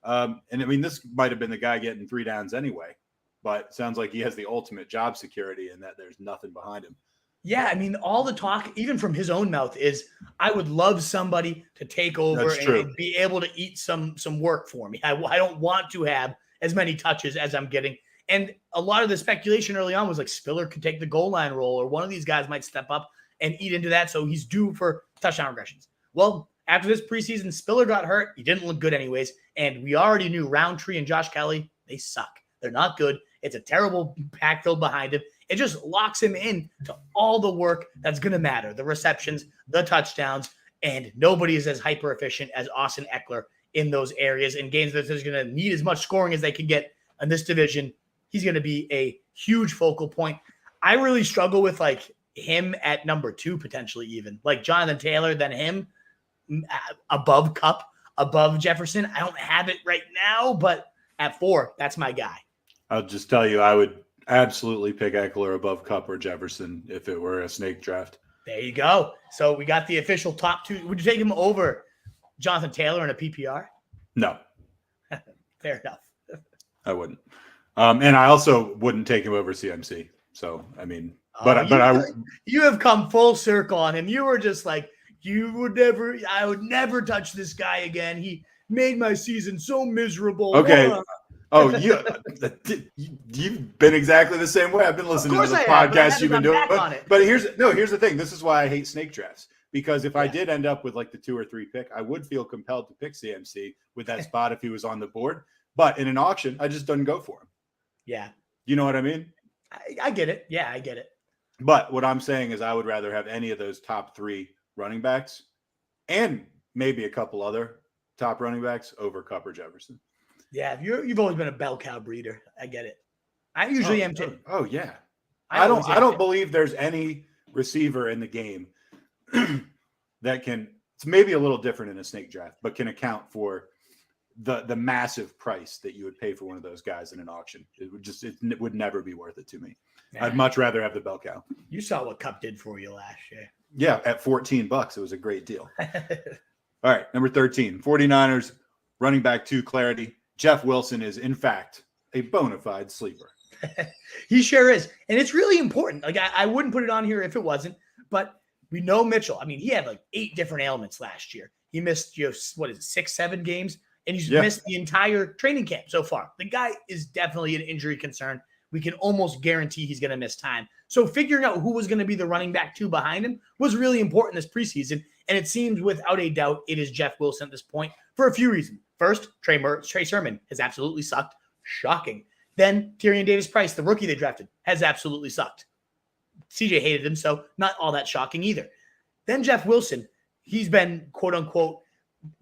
And I mean, this might have been the guy getting 3 downs anyway, but it sounds like he has the ultimate job security and that there's nothing behind him. Yeah, I mean, all the talk, even from his own mouth, is I would love somebody to take over and be able to eat some work for me. I don't want to have as many touches as I'm getting. And a lot of the speculation early on was like Spiller could take the goal line role, or one of these guys might step up and eat into that, so he's due for touchdown regressions. Well, after this preseason, Spiller got hurt. He didn't look good anyways, and we already knew Roundtree and Josh Kelly, they suck. They're not good. It's a terrible backfield behind him. It just locks him in to all the work that's going to matter, the receptions, the touchdowns, and nobody is as hyper efficient as Austin Ekeler in those areas. In games that is going to need as much scoring as they can get in this division, he's going to be a huge focal point. I really struggle with like him at number 2, potentially even like Jonathan Taylor, then him above Kupp, above Jefferson. I don't have it right now, but at 4, that's my guy. I'll just tell you, I would absolutely pick Ekeler above Kupp or Jefferson if it were a snake draft. There you go. So we got the official top 2. Would you take him over Jonathan Taylor in a PPR? No. Fair enough. I wouldn't. And I also wouldn't take him over CMC. So, I mean, you have come full circle on him. You were just like, I would never touch this guy again. He made my season so miserable. Okay. Oh, you've been exactly the same way. I've been listening to the podcast you've been doing. But here's the thing. This is why I hate snake drafts. Because if I did end up with like the 2 or 3 pick, I would feel compelled to pick CMC with that spot if he was on the board. But in an auction, I just don't go for him. Yeah. You know what I mean? I get it. Yeah, I get it. But what I'm saying is I would rather have any of those top 3 running backs and maybe a couple other top running backs over Kupp or Jefferson. Yeah, you've always been a bell cow breeder. I get it. I usually am too. Oh yeah. I don't believe there's any receiver in the game that can. It's maybe a little different in a snake draft, but can account for the massive price that you would pay for one of those guys in an auction. It would never be worth it to me. Yeah. I'd much rather have the bell cow. You saw what Kupp did for you last year. Yeah, at $14, it was a great deal. All right, number 13, 49ers running back 2 clarity. Jeff Wilson is, in fact, a bona fide sleeper. He sure is. And it's really important. Like, I wouldn't put it on here if it wasn't. But we know Mitchell. I mean, he had like 8 different ailments last year. He missed, 6, 7 games? And he's missed the entire training camp so far. The guy is definitely an injury concern. We can almost guarantee he's going to miss time. So figuring out who was going to be the running back 2 behind him was really important this preseason. And it seems without a doubt it is Jeff Wilson at this point for a few reasons. First, Trey Sermon has absolutely sucked. Shocking. Then Tyrion Davis-Price, the rookie they drafted, has absolutely sucked. CJ hated him, so not all that shocking either. Then Jeff Wilson, he's been, quote-unquote,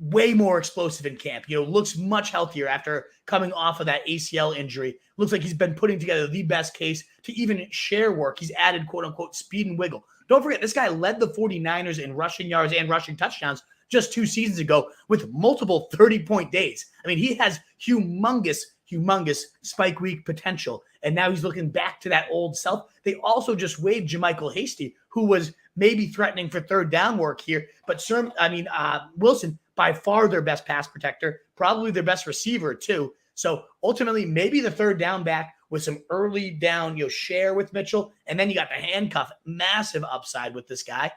way more explosive in camp. Looks much healthier after coming off of that ACL injury. Looks like he's been putting together the best case to even share work. He's added, quote-unquote, speed and wiggle. Don't forget, this guy led the 49ers in rushing yards and rushing touchdowns just 2 seasons ago with multiple 30-point days. I mean, he has humongous spike week potential, and now he's looking back to that old self. They also just waived JaMychal Hasty, who was maybe threatening for 3rd down work here, but Wilson, by far their best pass protector, probably their best receiver too. So ultimately, maybe the 3rd down back with some early down, share with Mitchell, and then you got the handcuff, massive upside with this guy.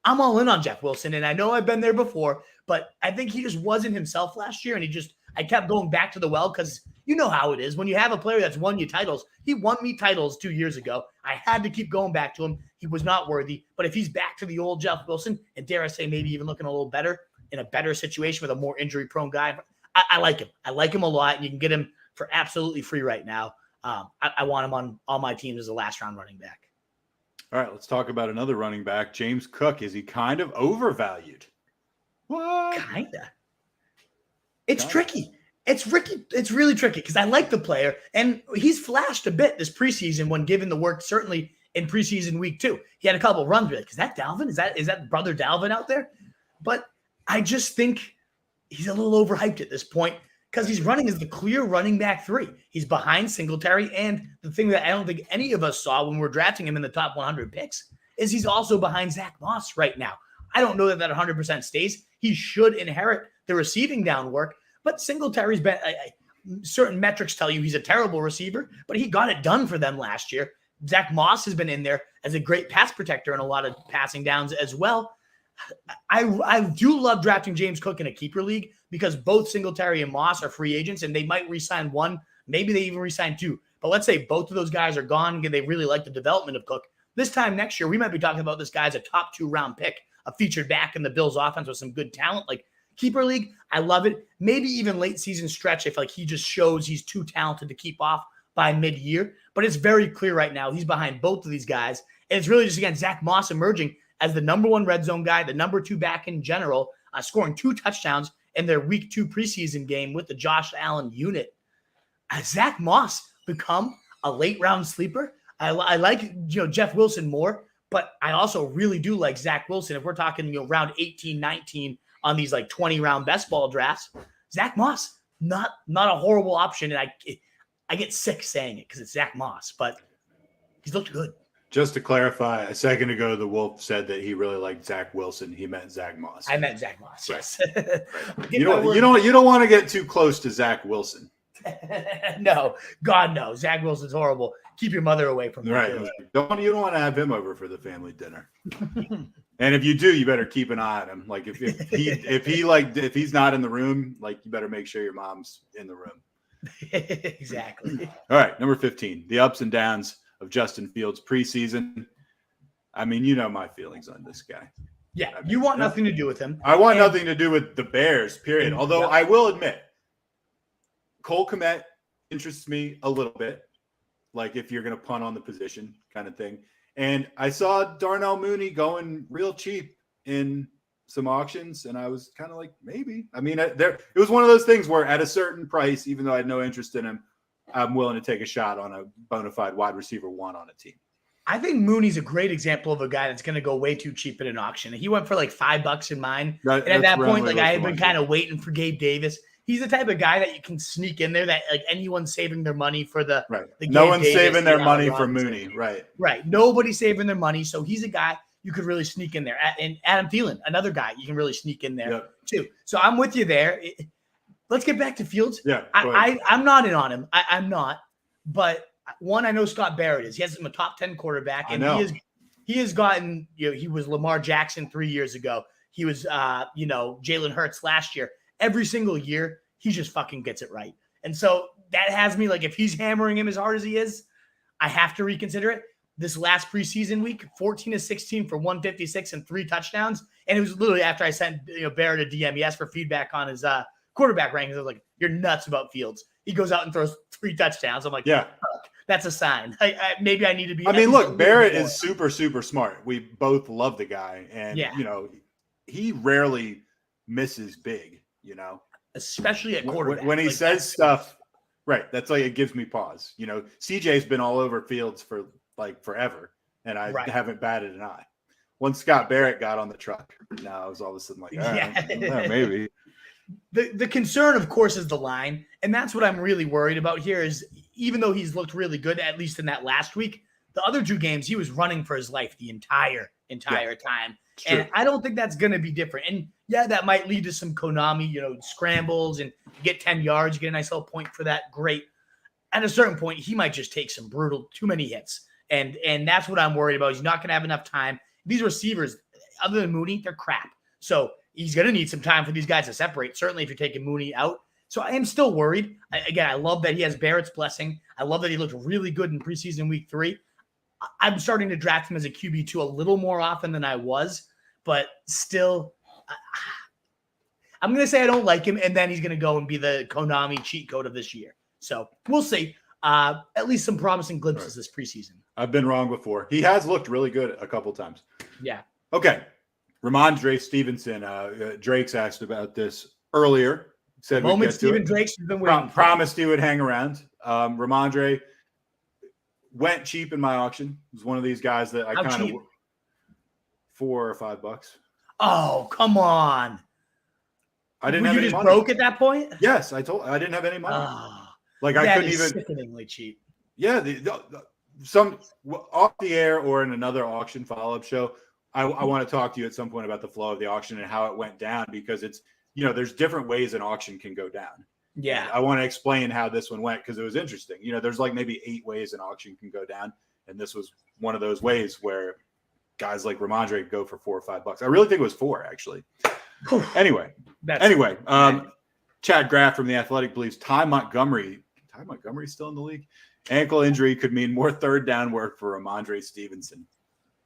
I'm all in on Jeff Wilson, and I know I've been there before, but I think he just wasn't himself last year, and I kept going back to the well because you know how it is. When you have a player that's won you titles, he won me titles 2 years ago. I had to keep going back to him. He was not worthy, but if he's back to the old Jeff Wilson, and dare I say maybe even looking a little better in a better situation with a more injury-prone guy, I like him. I like him a lot, and you can get him for absolutely free right now. I want him on all my teams as a last-round running back. All right, let's talk about another running back, James Cook. Is he kind of overvalued? What? Kinda. It's tricky. It's really tricky because I like the player, and he's flashed a bit this preseason when given the work, certainly in preseason week 2. He had a couple of runs. Like, is that Dalvin? Is that brother Dalvin out there? But I just think he's a little overhyped at this point because he's running as the clear running back 3. He's behind Singletary. And the thing that I don't think any of us saw when we were drafting him in the top 100 picks is he's also behind Zach Moss right now. I don't know that 100% stays. He should inherit the receiving down work, but Singletary's been certain metrics tell you he's a terrible receiver, but he got it done for them last year. Zach Moss has been in there as a great pass protector in a lot of passing downs as well. I do love drafting James Cook in a keeper league because both Singletary and Moss are free agents, and they might re-sign one. Maybe they even re-sign 2. But let's say both of those guys are gone and they really like the development of Cook. This time next year, we might be talking about this guy as a top 2 round pick, a featured back in the Bills offense with some good talent. Like keeper league, I love it. Maybe even late season stretch if like he just shows he's too talented to keep off by mid-year. But it's very clear right now he's behind both of these guys. And it's really just, again, Zach Moss emerging as the number 1 red zone guy, the number 2 back in general, scoring 2 touchdowns in their week 2 preseason game with the Josh Allen unit. Has Zach Moss become a late round sleeper? I like Jeff Wilson more, but I also really do like Zach Wilson. If we're talking round 18, 19 on these like 20 round best ball drafts, Zach Moss not a horrible option. And I get sick saying it because it's Zach Moss, but he's looked good. Just to clarify, a second ago, the Wolf said that he really liked Zach Wilson. He meant Zach Moss. I meant Zach Moss. Yes. Right. You don't want to get too close to Zach Wilson. No, God no. Zach Wilson's horrible. Keep your mother away from him. Right. You don't want to have him over for the family dinner. And if you do, you better keep an eye on him. Like if he's not in the room, like you better make sure your mom's in the room. Exactly. All right, number 15, the ups and downs of Justin Fields preseason. I mean, you know my feelings on this guy. Yeah, you want nothing to do with him. I want nothing to do with the Bears, period. Although I will admit, Cole Kmet interests me a little bit. Like if you're going to punt on the position kind of thing. And I saw Darnell Mooney going real cheap in some auctions, and I was kind of like, maybe. I mean, it was one of those things where at a certain price, even though I had no interest in him, I'm willing to take a shot on a bona fide wide receiver 1 on a team. I think Mooney's a great example of a guy that's going to go way too cheap in an auction. He went for like $5 in mine. And at that point, like I had been kind of waiting for Gabe Davis. He's the type of guy that you can sneak in there that like anyone's saving their money for the no one's saving their money for Mooney. Right. Nobody's saving their money. So he's a guy you could really sneak in there. And Adam Thielen, another guy you can really sneak in there too. So I'm with you there. Let's get back to Fields. Yeah. I'm not in on him. I'm not. But one, I know Scott Barrett is. He has him a top 10 quarterback. And he has gotten, he was Lamar Jackson 3 years ago. He was, Jalen Hurts last year. Every single year, he just fucking gets it right. And so that has me like, if he's hammering him as hard as he is, I have to reconsider it. This last preseason week, 14-16 for 156 and 3 touchdowns. And it was literally after I sent Barrett a DM. He asked for feedback on his quarterback rankings. I was like, you're nuts about Fields. He goes out and throws 3 touchdowns. I'm like, yeah, that's a sign. Maybe I need to be. I mean, look, Barrett is super, super smart. We both love the guy. And, he rarely misses big, especially at quarterback. When he says stuff, right. That's like, it gives me pause. CJ's been all over Fields for like forever. And I haven't batted an eye. Once Scott Barrett got on the truck, now I was all of a sudden like, all right, maybe. The concern, of course, is the line. And that's what I'm really worried about here is even though he's looked really good, at least in that last week, the other 2 games, he was running for his life the entire time. And I don't think that's going to be different. And that might lead to some Konami, scrambles and get 10 yards, get a nice little point for that. Great. At a certain point, he might just take some brutal, too many hits. And that's what I'm worried about. He's not going to have enough time. These receivers, other than Mooney, they're crap. So he's going to need some time for these guys to separate, certainly if you're taking Mooney out. So I am still worried. Again, I love that he has Barrett's blessing. I love that he looked really good in preseason week 3. I'm starting to draft him as a QB2 a little more often than I was, but still, I'm going to say I don't like him, and then he's going to go and be the Konami cheat code of this year. So we'll see. At least some promising glimpses this preseason. I've been wrong before. He has looked really good a couple times. Yeah. Okay. Rhamondre Stevenson. Drake's asked about this earlier. Said the moment Steven Drake's been waiting. Promised he would hang around. Rhamondre went cheap in my auction. He was one of these guys that I kind of $4 or $5. Oh, come on. I didn't Were have you any just money. broke at that point? Yes, I didn't have any money. Like I that couldn't is even. sickeningly cheap. Yeah, some off the air or in another auction follow-up show. I want to talk to you at some point about the flow of the auction and how it went down, because it's, there's different ways an auction can go down. Yeah. And I want to explain how this one went because it was interesting. There's like maybe 8 ways an auction can go down, and this was one of those ways where guys like Rhamondre go for $4 or $5. I really think it was 4 actually. Anyway, Chad Graff from The Athletic believes Ty Montgomery's still in the league. Ankle injury could mean more third down work for Rhamondre Stevenson.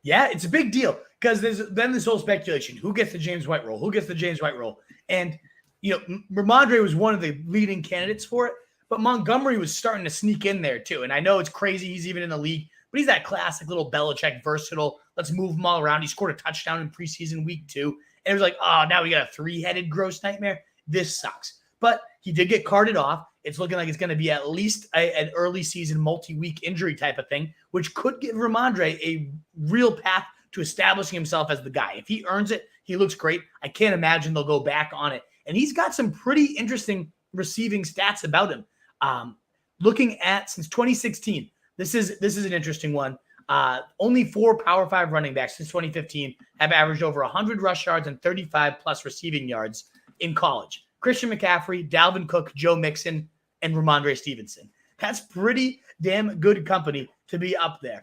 Yeah, it's a big deal because there's then this whole speculation: who gets the James White role? Who gets the James White role? And Rhamondre was one of the leading candidates for it, but Montgomery was starting to sneak in there too. And I know it's crazy he's even in the league, but he's that classic little Belichick versatile. Let's move him all around. He scored a touchdown in preseason week 2, and it was like, oh, now we got a 3-headed gross nightmare. This sucks. But he did get carted off. It's looking like it's going to be at least an early season multi-week injury type of thing, which could give Rhamondre a real path to establishing himself as the guy. If he earns it, he looks great. I can't imagine they'll go back on it. And he's got some pretty interesting receiving stats about him. Looking at since 2016, this is an interesting one. Only 4 Power 5 running backs since 2015 have averaged over 100 rush yards and 35 plus receiving yards in college. Christian McCaffrey, Dalvin Cook, Joe Mixon, and Rhamondre Stevenson. That's pretty damn good company to be up there.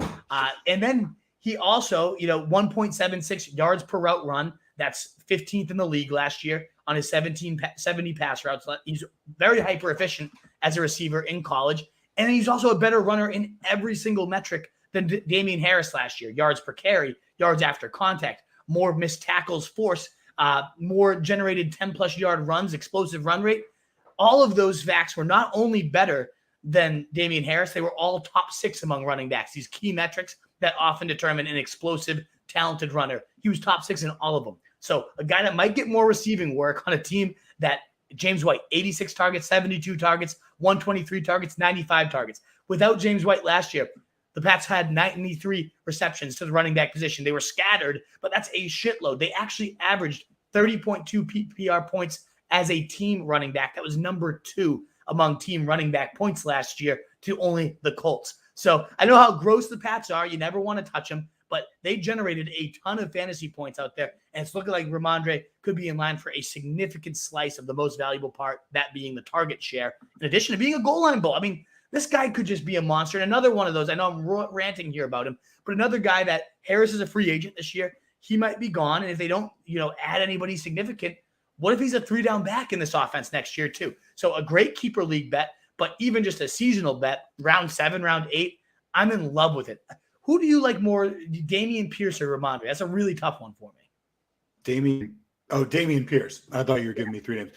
And then he also, 1.76 yards per route run. That's 15th in the league last year on his 70 pass routes. He's very hyper efficient as a receiver in college. And he's also a better runner in every single metric than Dameon Harris last year. Yards per carry, yards after contact, more missed tackles forced, more generated 10-plus yard runs, explosive run rate. All of those facts were not only better than Dameon Harris, they were all top 6 among running backs. These key metrics that often determine an explosive, talented runner. He was top 6 in all of them. So a guy that might get more receiving work on a team that James White, 86 targets, 72 targets, 123 targets, 95 targets. Without James White last year, the Pats had 93 receptions to the running back position. They were scattered, but that's a shitload. They actually averaged 30.2 PPR points as a team running back. That was number 2 among team running back points last year to only the Colts. So I know how gross the Pats are. You never want to touch them, but they generated a ton of fantasy points out there. And it's looking like Rhamondre could be in line for a significant slice of the most valuable part, that being the target share, in addition to being a goal line bull. I mean, this guy could just be a monster. And another one of those, I know I'm ranting here about him, but another guy that Harris is a free agent this year. He might be gone. And if they don't, add anybody significant, what if he's a 3-down back in this offense next year too? So a great keeper league bet, but even just a seasonal bet, round 7, round 8, I'm in love with it. Who do you like more, Dameon Pierce or Rhamondre? That's a really tough one for me. Dameon Pierce. I thought you were giving me 3 names.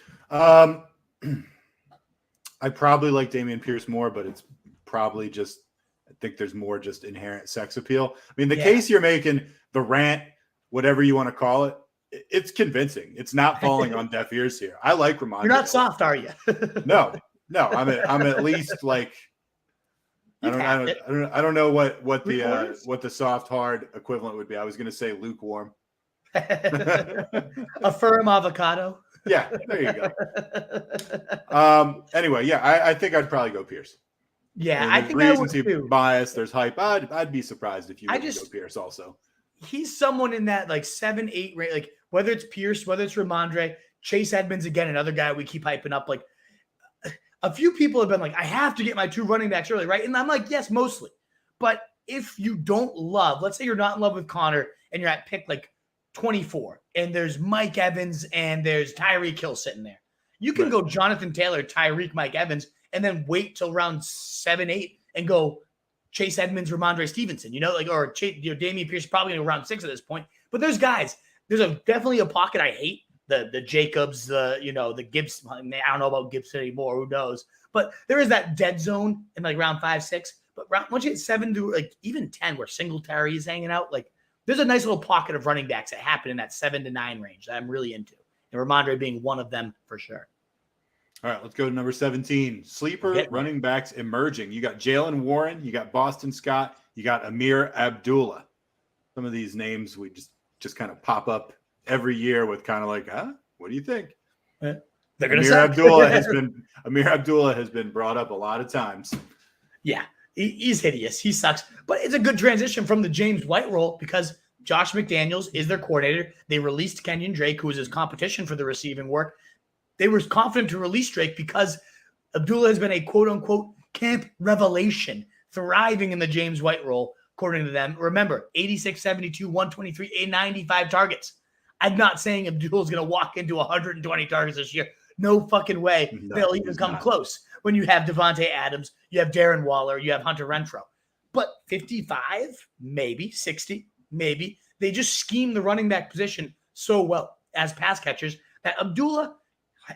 I probably like Dameon Pierce more, but it's probably just, I think there's more just inherent sex appeal. I mean, the case you're making, the rant, whatever you want to call it, it's convincing. It's not falling on deaf ears here. I like Rhamondre. You're not soft, are you? No. I'm at least like, I don't know what the soft hard equivalent would be. I was going to say lukewarm. A firm avocado. Yeah, there you go. Anyway, yeah, I think I'd probably go Pierce. Yeah, I think I would too. Bias, there's hype. I'd be surprised if you would go Pierce also. He's someone in that like 7-8 rate, like whether it's Pierce, whether it's Rhamondre, Chase Edmonds, again, another guy we keep hyping up. Like a few people have been like, I have to get my 2 running backs early, right? And I'm like, yes, mostly. But if you don't love, let's say you're not in love with Connor and you're at pick like 24 and there's Mike Evans and there's Tyreek Hill sitting there. You can go Jonathan Taylor, Tyreek, Mike Evans, and then wait till round 7-8 and go Chase Edmonds, Rhamondre Stevenson, or Dameon Pierce probably in round 6 at this point. But there's guys, there's definitely a pocket I hate. The Jacobs, the Gibson. I don't know about Gibson anymore. Who knows? But there is that dead zone in like round 5, 6. But once you get 7 to like even 10, where Singletary is hanging out, like there's a nice little pocket of running backs that happen in that 7 to 9 range that I'm really into. And Rhamondre being one of them for sure. All right, let's go to number 17. Sleeper running backs emerging. You got Jalen Warren, you got Boston Scott, you got Amir Abdullah. Some of these names we just kind of pop up every year with kind of like, what do you think? They're going to Amir suck. Abdullah has been brought up a lot of times. Yeah, he's hideous. He sucks. But it's a good transition from the James White role because Josh McDaniels is their coordinator. They released Kenyan Drake, who was his competition for the receiving work. They were confident to release Drake because Abdullah has been a quote-unquote camp revelation, thriving in the James White role, according to them. Remember, 86, 72, 123, 95 targets. I'm not saying Abdullah's going to walk into 120 targets this year. No fucking way they'll even come close when you have Devontae Adams, you have Darren Waller, you have Hunter Renfrow. But 55, maybe, 60, maybe. They just scheme the running back position so well as pass catchers that Abdullah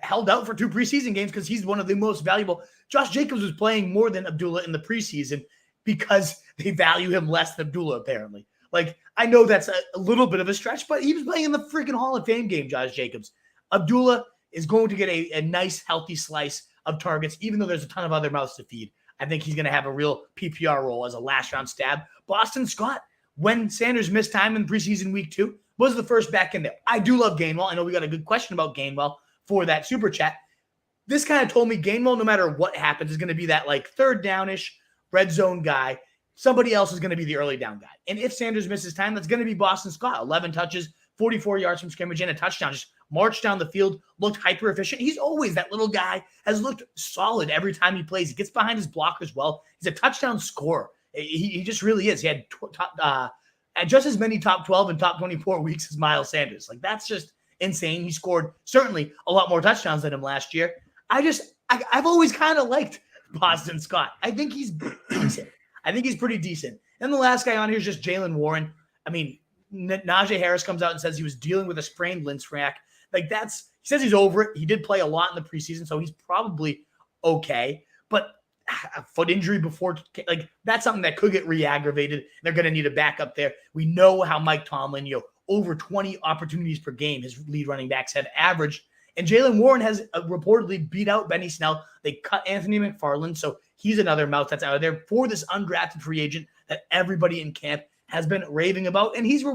held out for 2 preseason games because he's one of the most valuable. Josh Jacobs was playing more than Abdullah in the preseason because they value him less than Abdullah, apparently. Like, I know that's a little bit of a stretch, but he was playing in the freaking Hall of Fame game, Josh Jacobs. Abdullah is going to get a nice, healthy slice of targets, even though there's a ton of other mouths to feed. I think he's going to have a real PPR role as a last-round stab. Boston Scott, when Sanders missed time in preseason week 2, was the first back in there. I do love Gainwell. I know we got a good question about Gainwell for that super chat. This kind of told me Gainwell, no matter what happens, is going to be that like third downish red zone guy. Somebody else is going to be the early down guy. And if Sanders misses time, that's going to be Boston Scott. 11 touches, 44 yards from scrimmage and a touchdown. Just marched down the field, looked hyper efficient. He's always that little guy, has looked solid every time he plays. He gets behind his blockers well. He's a touchdown scorer. He just really is. He had just as many top 12 and top 24 weeks as Miles Sanders. Like, that's just insane. He scored certainly a lot more touchdowns than him last year. I've always kind of liked Boston Scott. I think he's decent. I think he's pretty decent. And the last guy on here is just Jaylen Warren. I mean, Najee Harris comes out and says he was dealing with a sprained Linsfrack. Like, he says he's over it. He did play a lot in the preseason, so he's probably okay. But a foot injury before, like, that's something that could get re-aggravated. They're going to need a backup there. We know how Mike Tomlin, over 20 opportunities per game his lead running backs have averaged. And Jaylen Warren has reportedly beat out Benny Snell. They cut Anthony McFarland, so he's another mouth that's out there for this undrafted free agent that everybody in camp has been raving about, and he's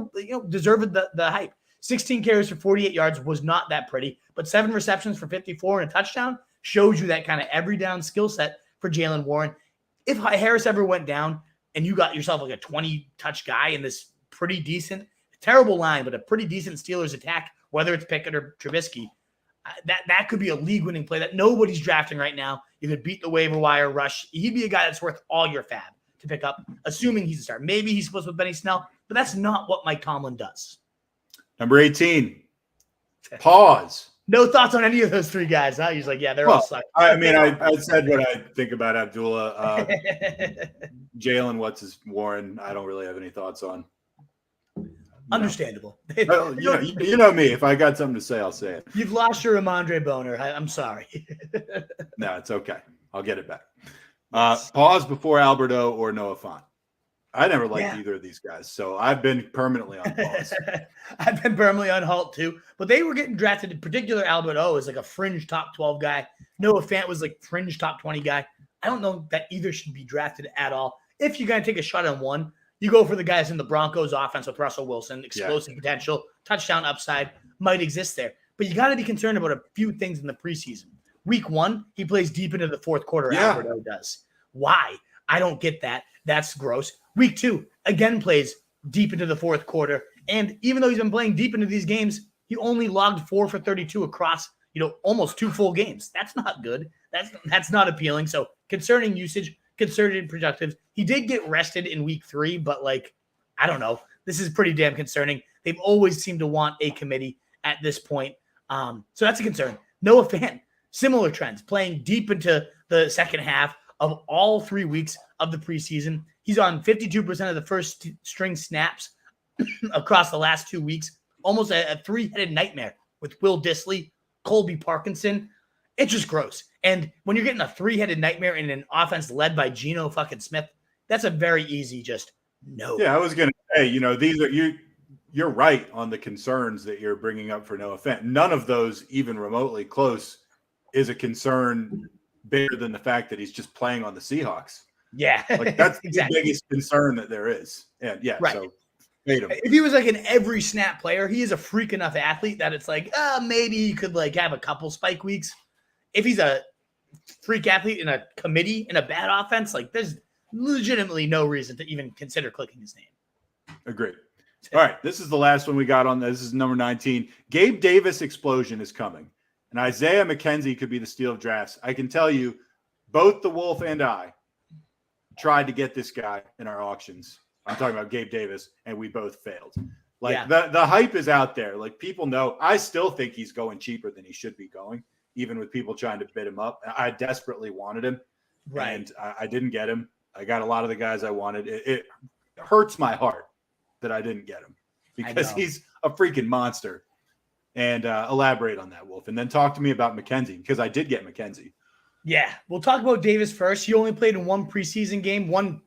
deserved the hype. 16 carries for 48 yards was not that pretty, but 7 receptions for 54 and a touchdown shows you that kind of every down skill set for Jaylen Warren. If Harris ever went down and you got yourself like a 20-touch guy in this pretty decent, terrible line, but a pretty decent Steelers attack, whether it's Pickett or Trubisky, that could be a league-winning play that nobody's drafting right now. You could beat the waiver wire rush. He'd be a guy that's worth all your fab to pick up, assuming he's a star. Maybe he's supposed with Benny Snell, but that's not what Mike Tomlin does. Number 18, pause. No thoughts on any of those 3 guys, huh? He's like, yeah, they're all suck. I mean, I said what I think about Abdullah. Jalen, Warren, I don't really have any thoughts on. Understandable. Well, you know me. If I got something to say, I'll say it. You've lost your Rhamondre boner. I'm sorry. No, it's okay. I'll get it back. Pause before Alberto or Noah Fant. I never liked either of these guys, so I've been permanently on pause. I've been permanently on halt too, but they were getting drafted. In particular, Alberto is like a fringe top 12 guy. Noah Fant was like fringe top 20 guy. I don't know that either should be drafted at all. If you're going to take a shot on one, you go for the guys in the Broncos offense with Russell Wilson. Explosive potential, touchdown upside might exist there. But you got to be concerned about a few things in the preseason. Week 1, he plays deep into the fourth quarter. Alberto does. Why? I don't get that. That's gross. Week 2, again plays deep into the fourth quarter. And even though he's been playing deep into these games, he only logged 4 for 32 across, almost 2 full games. That's not good. That's not appealing. So concerning usage, concerning productive. He did get rested in week 3, but I don't know. This is pretty damn concerning. They've always seemed to want a committee at this point. So that's a concern. Noah Fant, similar trends, playing deep into the second half of all 3 weeks of the preseason. He's on 52% of the first string snaps across the last 2 weeks. Almost a 3-headed nightmare with Will Dissly, Colby Parkinson. It's just gross. And when you're getting a 3-headed nightmare in an offense led by Geno fucking Smith, that's a very easy just no. Yeah, I was going to say, these are you're right on the concerns that you're bringing up for Noah Fant. None of those even remotely close is a concern bigger than the fact that he's just playing on the Seahawks. Yeah. That's exactly the biggest concern that there is. And right. So Hate him. If he was like an every snap player, he is a freak enough athlete that it's like, maybe he could like have a couple spike weeks. If he's a freak athlete in a committee in a bad offense, like there's legitimately no reason to even consider clicking his name. Agreed. All right, this is the last one we got on. This is number 19. Gabe Davis explosion is coming. And Isaiah McKenzie could be the steal of drafts. I can tell you, both the Wolf and I tried to get this guy in our auctions. I'm talking about Gabe Davis, and we both failed. Like the hype is out there. Like people know. I still think he's going cheaper than he should be going, even with people trying to bid him up. I desperately wanted him, and I didn't get him. I got a lot of the guys I wanted. It hurts my heart that I didn't get him because he's a freaking monster. And elaborate on that, Wolf, and then talk to me about McKenzie because I did get McKenzie. Yeah, we'll talk about Davis first. He only played in one preseason game, one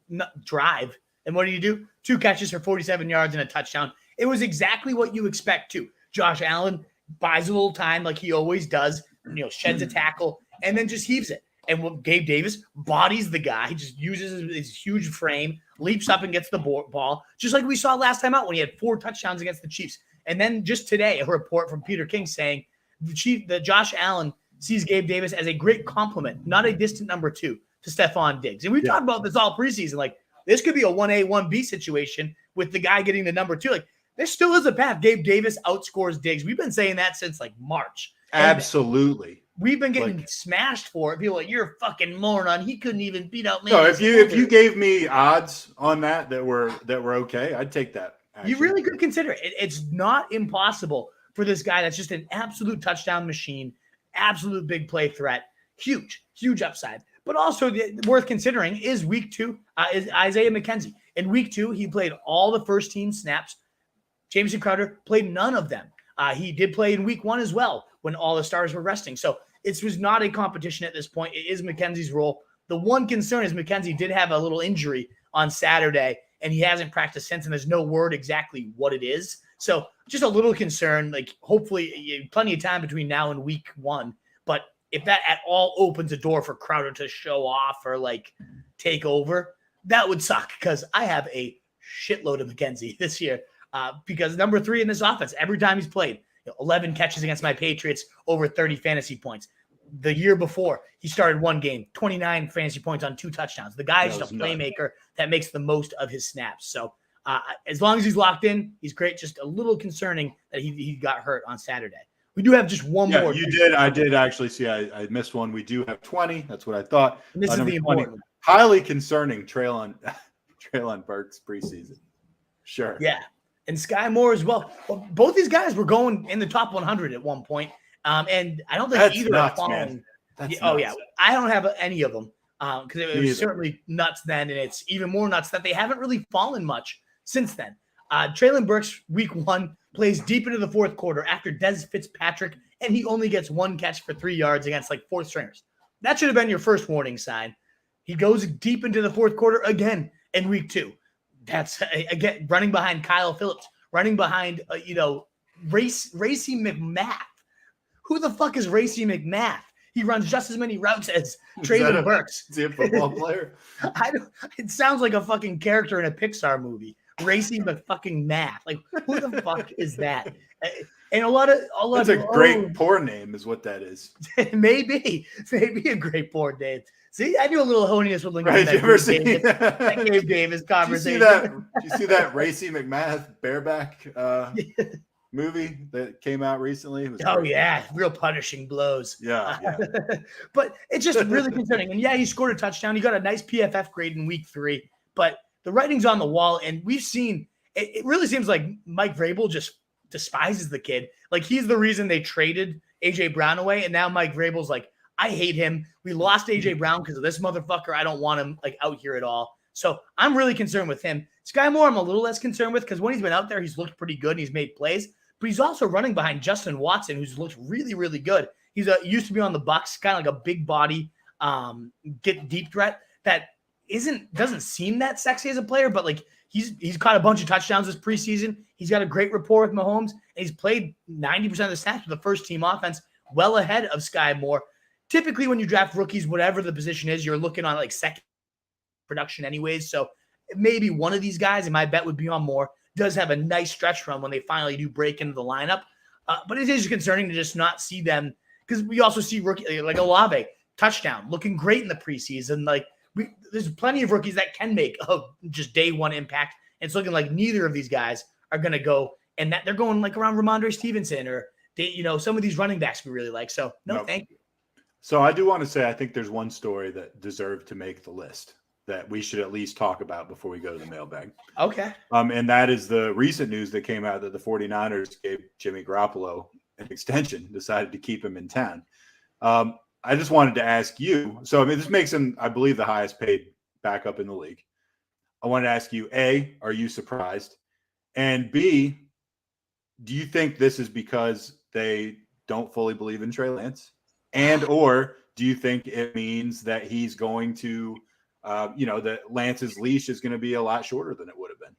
drive. And what did he do? 2 catches for 47 yards and a touchdown. It was exactly what you expect too. Josh Allen buys a little time like he always does, sheds a tackle, and then just heaves it. And Gabe Davis bodies the guy. He just uses his huge frame, leaps up and gets the ball, just like we saw last time out when he had 4 touchdowns against the Chiefs. And then just today, a report from Peter King saying that Josh Allen sees Gabe Davis as a great compliment, not a distant number 2 to Stephon Diggs. And we've talked about this all preseason. Like, this could be a 1A, 1B situation with the guy getting the number 2. Like, there still is a path. Gabe Davis outscores Diggs. We've been saying that since, like, March. Absolutely. We've been getting smashed for it. People are like, you're a fucking moron. He couldn't even beat out me. No, if you gave me odds on that were okay, I'd take that. Actually. You really could consider it. It's not impossible for this guy that's just an absolute touchdown machine, absolute big play threat, huge upside. But also worth considering is week 2 is Isaiah McKenzie. In week 2, he played all the first team snaps. Jameson Crowder played none of them. He did play in week 1 as well when all the stars were resting. So it was not a competition at this point. It is McKenzie's role. The one concern is McKenzie did have a little injury on Saturday, and he hasn't practiced since, and there's no word exactly what it is. So just a little concern. Like, hopefully plenty of time between now and week 1. But if that at all opens a door for Crowder to show off or like take over, that would suck because I have a shitload of McKenzie this year because number 3 in this offense, every time he's played, 11 catches against my Patriots, over 30 fantasy points. The year before, he started one game, 29 fantasy points on 2 touchdowns. The guy is just a playmaker that makes the most of his snaps. So as long as he's locked in, he's great. Just a little concerning that he got hurt on Saturday. We do have just one more. You did. I did actually see. I missed one. We do have 20. That's what I thought. And this is the important one. Highly concerning. Treylon Burks preseason. Sure. Yeah, and Skyy Moore as well. Both these guys were going in the top 100 at one point, and I don't think either are following. Yeah, I don't have any of them because it was certainly nuts then, and it's even more nuts that they haven't really fallen much since then. Treylon Burks, week 1, plays deep into the 4th quarter after Dez Fitzpatrick, and he only gets 1 catch for 3 yards against like 4th stringers. That should have been your first warning sign. He goes deep into the 4th quarter again in week 2. That's again running behind Kyle Phillips, running behind Racy McMath. Who the fuck is Racy McMath? He runs just as many routes as Treylon Burks. Is he a football player? It sounds like a fucking character in a Pixar movie. Racy McFucking Math. Like, who the fuck is that? And a lot of that's a great porn name, is what that is. Maybe a great porn name. See, I do a little honiness with right, you ever see that Gabe Davis conversation. Did you see that Racy McMath bareback movie that came out recently? It was yeah, real punishing blows. Yeah. But it's just really concerning. And yeah, he scored a touchdown. He got a nice PFF grade in week 3, but the writing's on the wall, and we've seen it really seems like Mike Vrabel just despises the kid. Like, he's the reason they traded AJ Brown away, and now Mike Vrabel's like, I hate him. We lost AJ Brown because of this motherfucker. I don't want him like out here at all. So I'm really concerned with him. Skyy Moore, I'm a little less concerned with because when he's been out there, he's looked pretty good and he's made plays. But he's also running behind Justin Watson, who's looked really, really good. He's used to be on the Bucs, kind of like a big body, get deep threat that doesn't seem that sexy as a player, but like he's caught a bunch of touchdowns this preseason. He's got a great rapport with Mahomes, and he's played 90% of the snaps with the first team offense, well ahead of Skyy Moore. Typically, when you draft rookies, whatever the position is, you're looking on like second production anyways. So maybe one of these guys, and my bet would be on Moore. does have a nice stretch run when they finally do break into the lineup. But it is concerning to just not see them, because we also see rookie like Olave touchdown looking great in the preseason. Like there's plenty of rookies that can make just day one impact. And it's looking like neither of these guys are going to go, and that they're going like around Rhamondre Stevenson or some of these running backs we really like. So thank you. So I do want to say, I think there's one story that deserved to make the list that we should at least talk about before we go to the mailbag. Okay. And that is the recent news that came out that the 49ers gave Jimmy Garoppolo an extension, decided to keep him in town. I just wanted to ask you, so I mean, this makes him, I believe, the highest paid backup in the league. I wanted to ask you, A, are you surprised? And B, do you think this is because they don't fully believe in Trey Lance? And or do you think it means that he's going to, that Lance's leash is going to be a lot shorter than it would have been?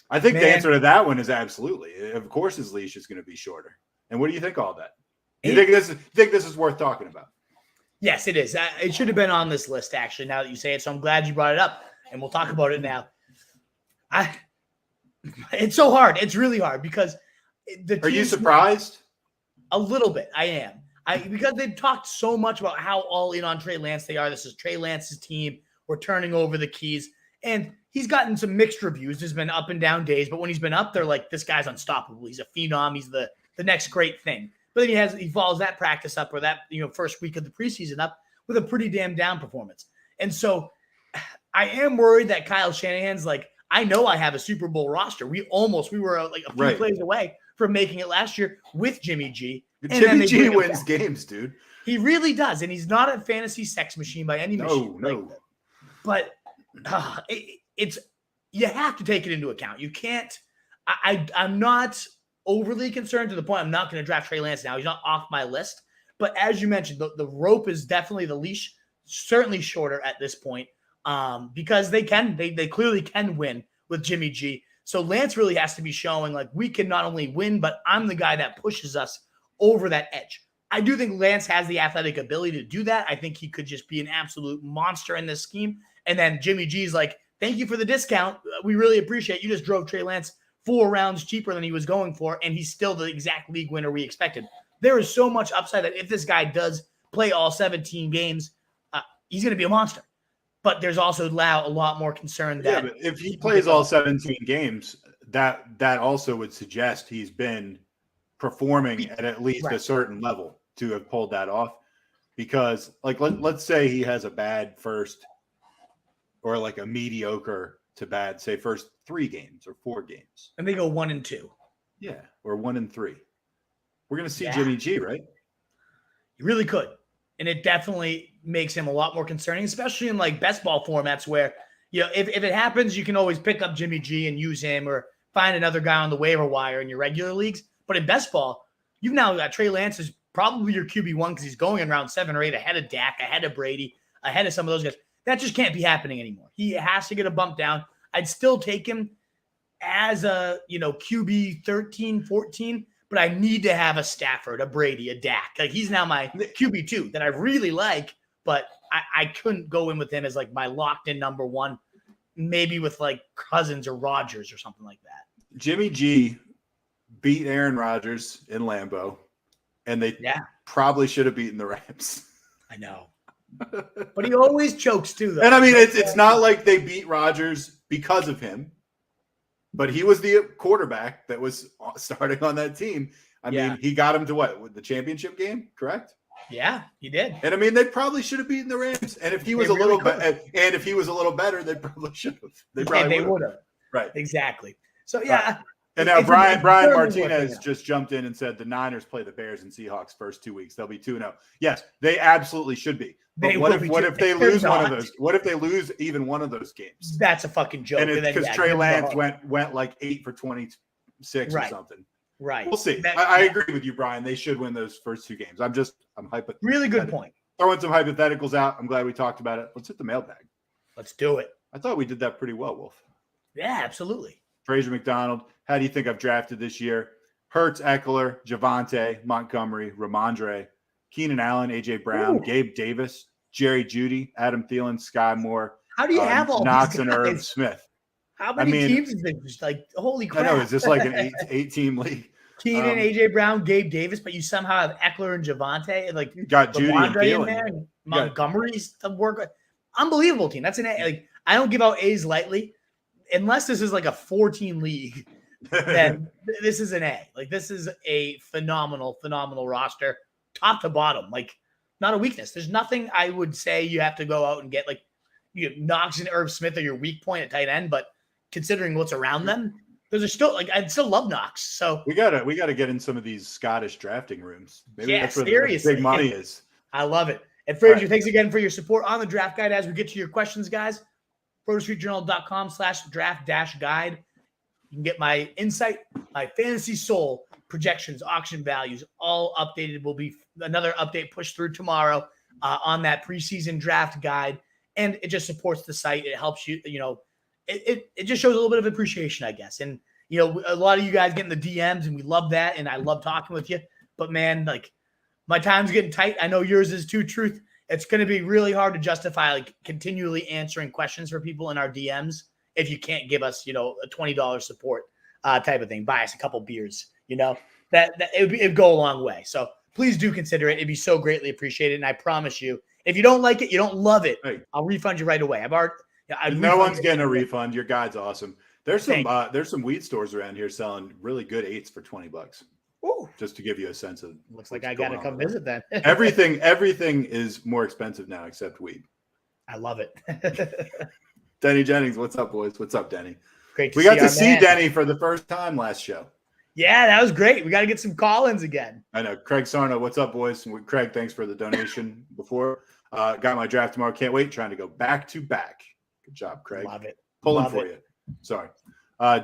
I think the answer to that one is absolutely. Of course his leash is going to be shorter. And what do you think of all that? You think this is worth talking about? Yes, it is. It should have been on this list, actually, now that you say it. So I'm glad you brought it up, and we'll talk about it now. It's so hard. It's really hard because Are you surprised? A little bit. I am. Because they've talked so much about how all in on Trey Lance they are. This is Trey Lance's team. We're turning over the keys. And he's gotten some mixed reviews. There's been up and down days. But when he's been up, they're like, this guy's unstoppable. He's a phenom. He's the next great thing. But then he follows that practice up or that first week of the preseason up with a pretty damn down performance. And so I am worried that Kyle Shanahan's like, I know I have a Super Bowl roster. We were like a few plays away from making it last year with Jimmy G. Jimmy G wins games, dude. He really does. And he's not a fantasy sex machine by any machine. No. But it's you have to take it into account. You can't I'm not overly concerned to the point I'm not going to draft Trey Lance now. He's not off my list. But as you mentioned, the rope is definitely the leash, certainly shorter at this point, because they clearly can win with Jimmy G. So Lance really has to be showing like we can not only win, but I'm the guy that pushes us over that edge. I do think Lance has the athletic ability to do that. I think he could just be an absolute monster in this scheme. And then Jimmy G's like, thank you for the discount. We really appreciate you just drove Trey Lance 4 rounds cheaper than he was going for, and he's still the exact league winner we expected. There is so much upside that if this guy does play all 17 games, he's going to be a monster. But there's also a lot more concern that but if he plays all 17 games, that also would suggest he's been performing at least a certain level to have pulled that off. Because like let's say he has a bad first or like a mediocre to bad, say first 3 games or 4 games. And they go 1-2. Yeah, or 1-3. We're going to see Jimmy G, right? You really could. And it definitely makes him a lot more concerning, especially in like best ball formats where, if it happens, you can always pick up Jimmy G and use him or find another guy on the waiver wire in your regular leagues. But in best ball, you've now got Trey Lance is probably your QB1 because he's going in round 7 or 8 ahead of Dak, ahead of Brady, ahead of some of those guys. That just can't be happening anymore. He has to get a bump down. I'd still take him as a, QB 13, 14, but I need to have a Stafford, a Brady, a Dak. Like he's now my QB2 that I really like, but I couldn't go in with him as like my locked in number 1, maybe with like Cousins or Rodgers or something like that. Jimmy G beat Aaron Rodgers in Lambeau, and they probably should have beaten the Rams. I know. But he always chokes too, though. And I mean, it's not like they beat Rodgers because of him, but he was the quarterback that was starting on that team. I mean, he got him to the championship game, correct? Yeah, he did. And I mean, they probably should have beaten the Rams. And if he was a little better, they probably should have. They would have. Right. Exactly. So yeah. And now Brian Martinez just jumped in and said the Niners play the Bears and Seahawks first 2 weeks. They'll be 2-0. Yes, they absolutely should be. But what if they lose one of those? What if they lose even one of those games? That's a fucking joke. And because Trey Lance went like 8 for 26 or something. Right. We'll see. I agree with you, Brian. They should win those first 2 games. I'm hypothetical. Really good point. Throwing some hypotheticals out. I'm glad we talked about it. Let's hit the mailbag. Let's do it. I thought we did that pretty well, Wolf. Yeah, absolutely. Fraser McDonald, how do you think I've drafted this year? Hurts, Ekeler, Javonte, Montgomery, Rhamondre, Keenan Allen, A.J. Brown, Gabe Davis, Jerry Jeudy, Adam Thielen, Skyy Moore. How do you have all Knox these and guys? Irv Smith? How many teams is it? Just like, holy crap. I know, is this like an eight-team league? Keenan, AJ Brown, Gabe Davis, but you somehow have Ekeler and Javonte, and like you got Judy and Rhamondre in there, and Montgomery's to work with. Unbelievable team. That's an A. Like, I don't give out A's lightly, unless this is like a 14 league. Then this is an A. Like, this is a phenomenal roster, top to bottom. Like, not a weakness. There's nothing I would say you have to go out and get. Like, you know, Knox and Irv Smith are your weak point at tight end, but considering what's around them, those are still like, I'd still love Knox. So we gotta get in some of these Scottish drafting rooms. Maybe that's where the big money is. I love it. And Frazier, thanks again for your support on the draft guide. As we get to your questions, guys, protostreetjournal.com/draft-guide. You can get my insight, my fantasy soul projections, auction values, all updated. Will be another update pushed through tomorrow on that preseason draft guide. And it just supports the site. It helps you, you know, it just shows a little bit of appreciation, I guess. And, you know, a lot of you guys get in the DMs, and we love that. And I love talking with you. But, man, like, my time's getting tight. I know yours is too, Truth. It's going to be really hard to justify, like, continually answering questions for people in our DMs if you can't give us, you know, a $20 support type of thing. Buy us a couple beers, you know. That it'd go a long way. So please do consider it. It'd be so greatly appreciated. And I promise you, if you don't like it, you don't love it, I'll refund you right away. No one's getting a refund. Your guide's awesome. There's some weed stores around here selling really good 8s for $20. Ooh. Just to give you a sense of. Looks like I got to come visit then. everything is more expensive now except weed. I love it. Denny Jennings, what's up, boys? What's up, Denny? Great to we got to see Denny for the first time last show. Yeah, that was great. We got to get some call-ins again. I know. Craig Sarno, what's up, boys? Craig, thanks for the donation before. Got my draft tomorrow. Can't wait. Trying to go back to back. Good job, Craig. Love it. Pulling for you. Sorry.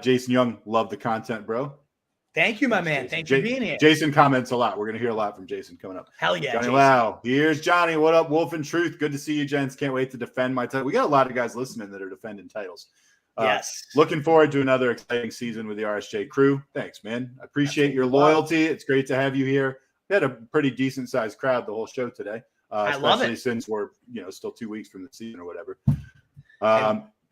Jason Young, love the content, bro. Thank you, my man. Thanks for being here. Jason comments a lot. We're going to hear a lot from Jason coming up. Hell yeah, Johnny Jason. Lau. Here's Johnny. What up, Wolf and Truth? Good to see you, gents. Can't wait to defend my title. We got a lot of guys listening that are defending titles. Yes. Looking forward to another exciting season with the RSJ crew. Thanks, man. I appreciate your loyalty. It's great to have you here. We had a pretty decent-sized crowd the whole show today. I love it. Especially since we're, you know, still 2 weeks from the season or whatever.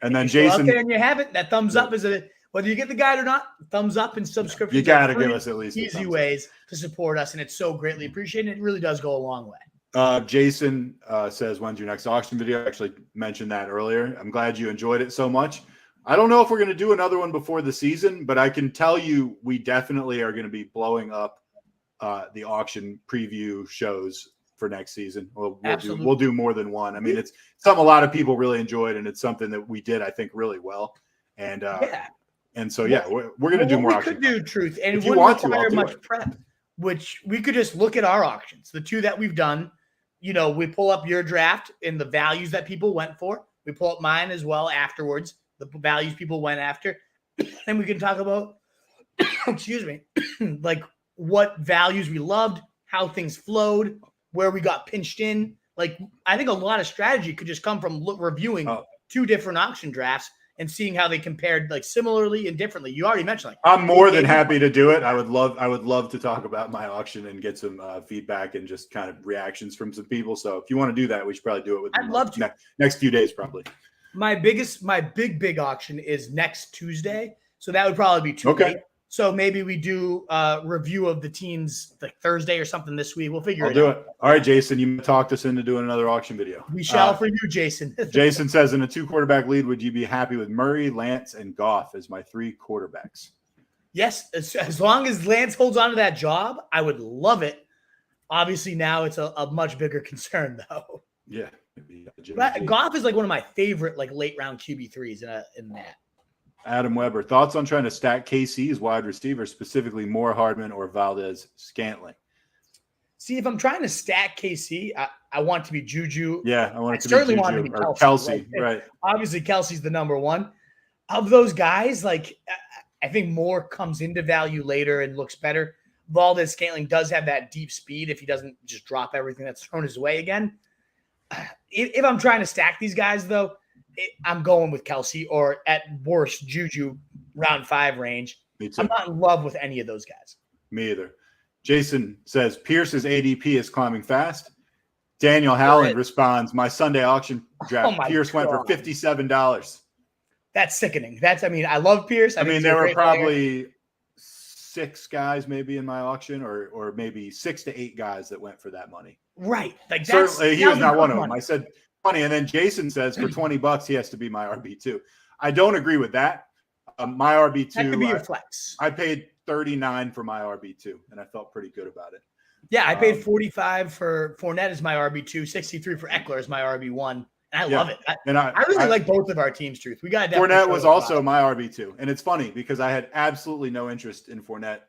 And then Jason, out there and you have it. That thumbs up is whether you get the guide or not. Thumbs up and subscription. You got to give us at least easy ways to support us, and it's so greatly appreciated. It really does go a long way. Jason says, "When's your next auction video?" I actually mentioned that earlier. I'm glad you enjoyed it so much. I don't know if we're going to do another one before the season, but I can tell you we definitely are going to be blowing up the auction preview shows for next season. We'll do more than one. I mean, it's something a lot of people really enjoyed, and it's something that we did, I think, really well. And and so we're going to do more. We could do Truth, and if it wouldn't require much prep. Which we could just look at our auctions, the two that we've done. You know, we pull up your draft and the values that people went for. We pull up mine as well afterwards, the values people went after, and we can talk about, excuse me, like what values we loved, how things flowed, where we got pinched in. Like, I think a lot of strategy could just come from reviewing two different auction drafts and seeing how they compared, like, similarly and differently. You already mentioned, like, I'm more than happy to do it. I would love to talk about my auction and get some feedback and just kind of reactions from some people. So if you want to do that, we should probably do it I'd love to. Next few days, probably. My big auction is next Tuesday. So that would probably be too late. So maybe we do a review of the teams like Thursday or something this week. We'll figure it out. I'll do it. All right, Jason, you talked us into doing another auction video. We shall for you, Jason. Jason says, in a 2-quarterback lead, would you be happy with Murray, Lance, and Goff as my 3 quarterbacks? Yes, as long as Lance holds on to that job, I would love it. Obviously, now it's a much bigger concern, though. Yeah. But Goff is like one of my favorite like late round QB3s in that. Adam Weber, thoughts on trying to stack KC's wide receivers, specifically Moore, Hardman, or Valdez Scantling? See, if I'm trying to stack KC, I want it to be Juju. Yeah, I want it to certainly be Juju want it to be or Kelsey. Right. Obviously, Kelsey's the number one. Of those guys, like I think Moore comes into value later and looks better. Valdez Scantling does have that deep speed if he doesn't just drop everything that's thrown his way again. If I'm trying to stack these guys, though, I'm going with Kelsey or at worst Juju round 5 range. Me too. I'm not in love with any of those guys. Me either. Jason says Pierce's ADP is climbing fast. Daniel Howland responds, my Sunday auction draft, Pierce went for $57. That's sickening. I love Pierce. I mean, there were probably 6 guys maybe in my auction, or maybe 6 to 8 guys that went for that money. Right. Like certainly he was not one of them. I said 20, and then Jason says for $20 he has to be my RB2. I don't agree with that. My RB2, that could be your flex. I paid $39 for my RB2, and I felt pretty good about it. Yeah, I paid $45 for Fournette as my RB2, $63 for Ekeler as my RB1, and I love it. I really like both of our teams. Truth, we got Fournette was also my RB2, and it's funny because I had absolutely no interest in Fournette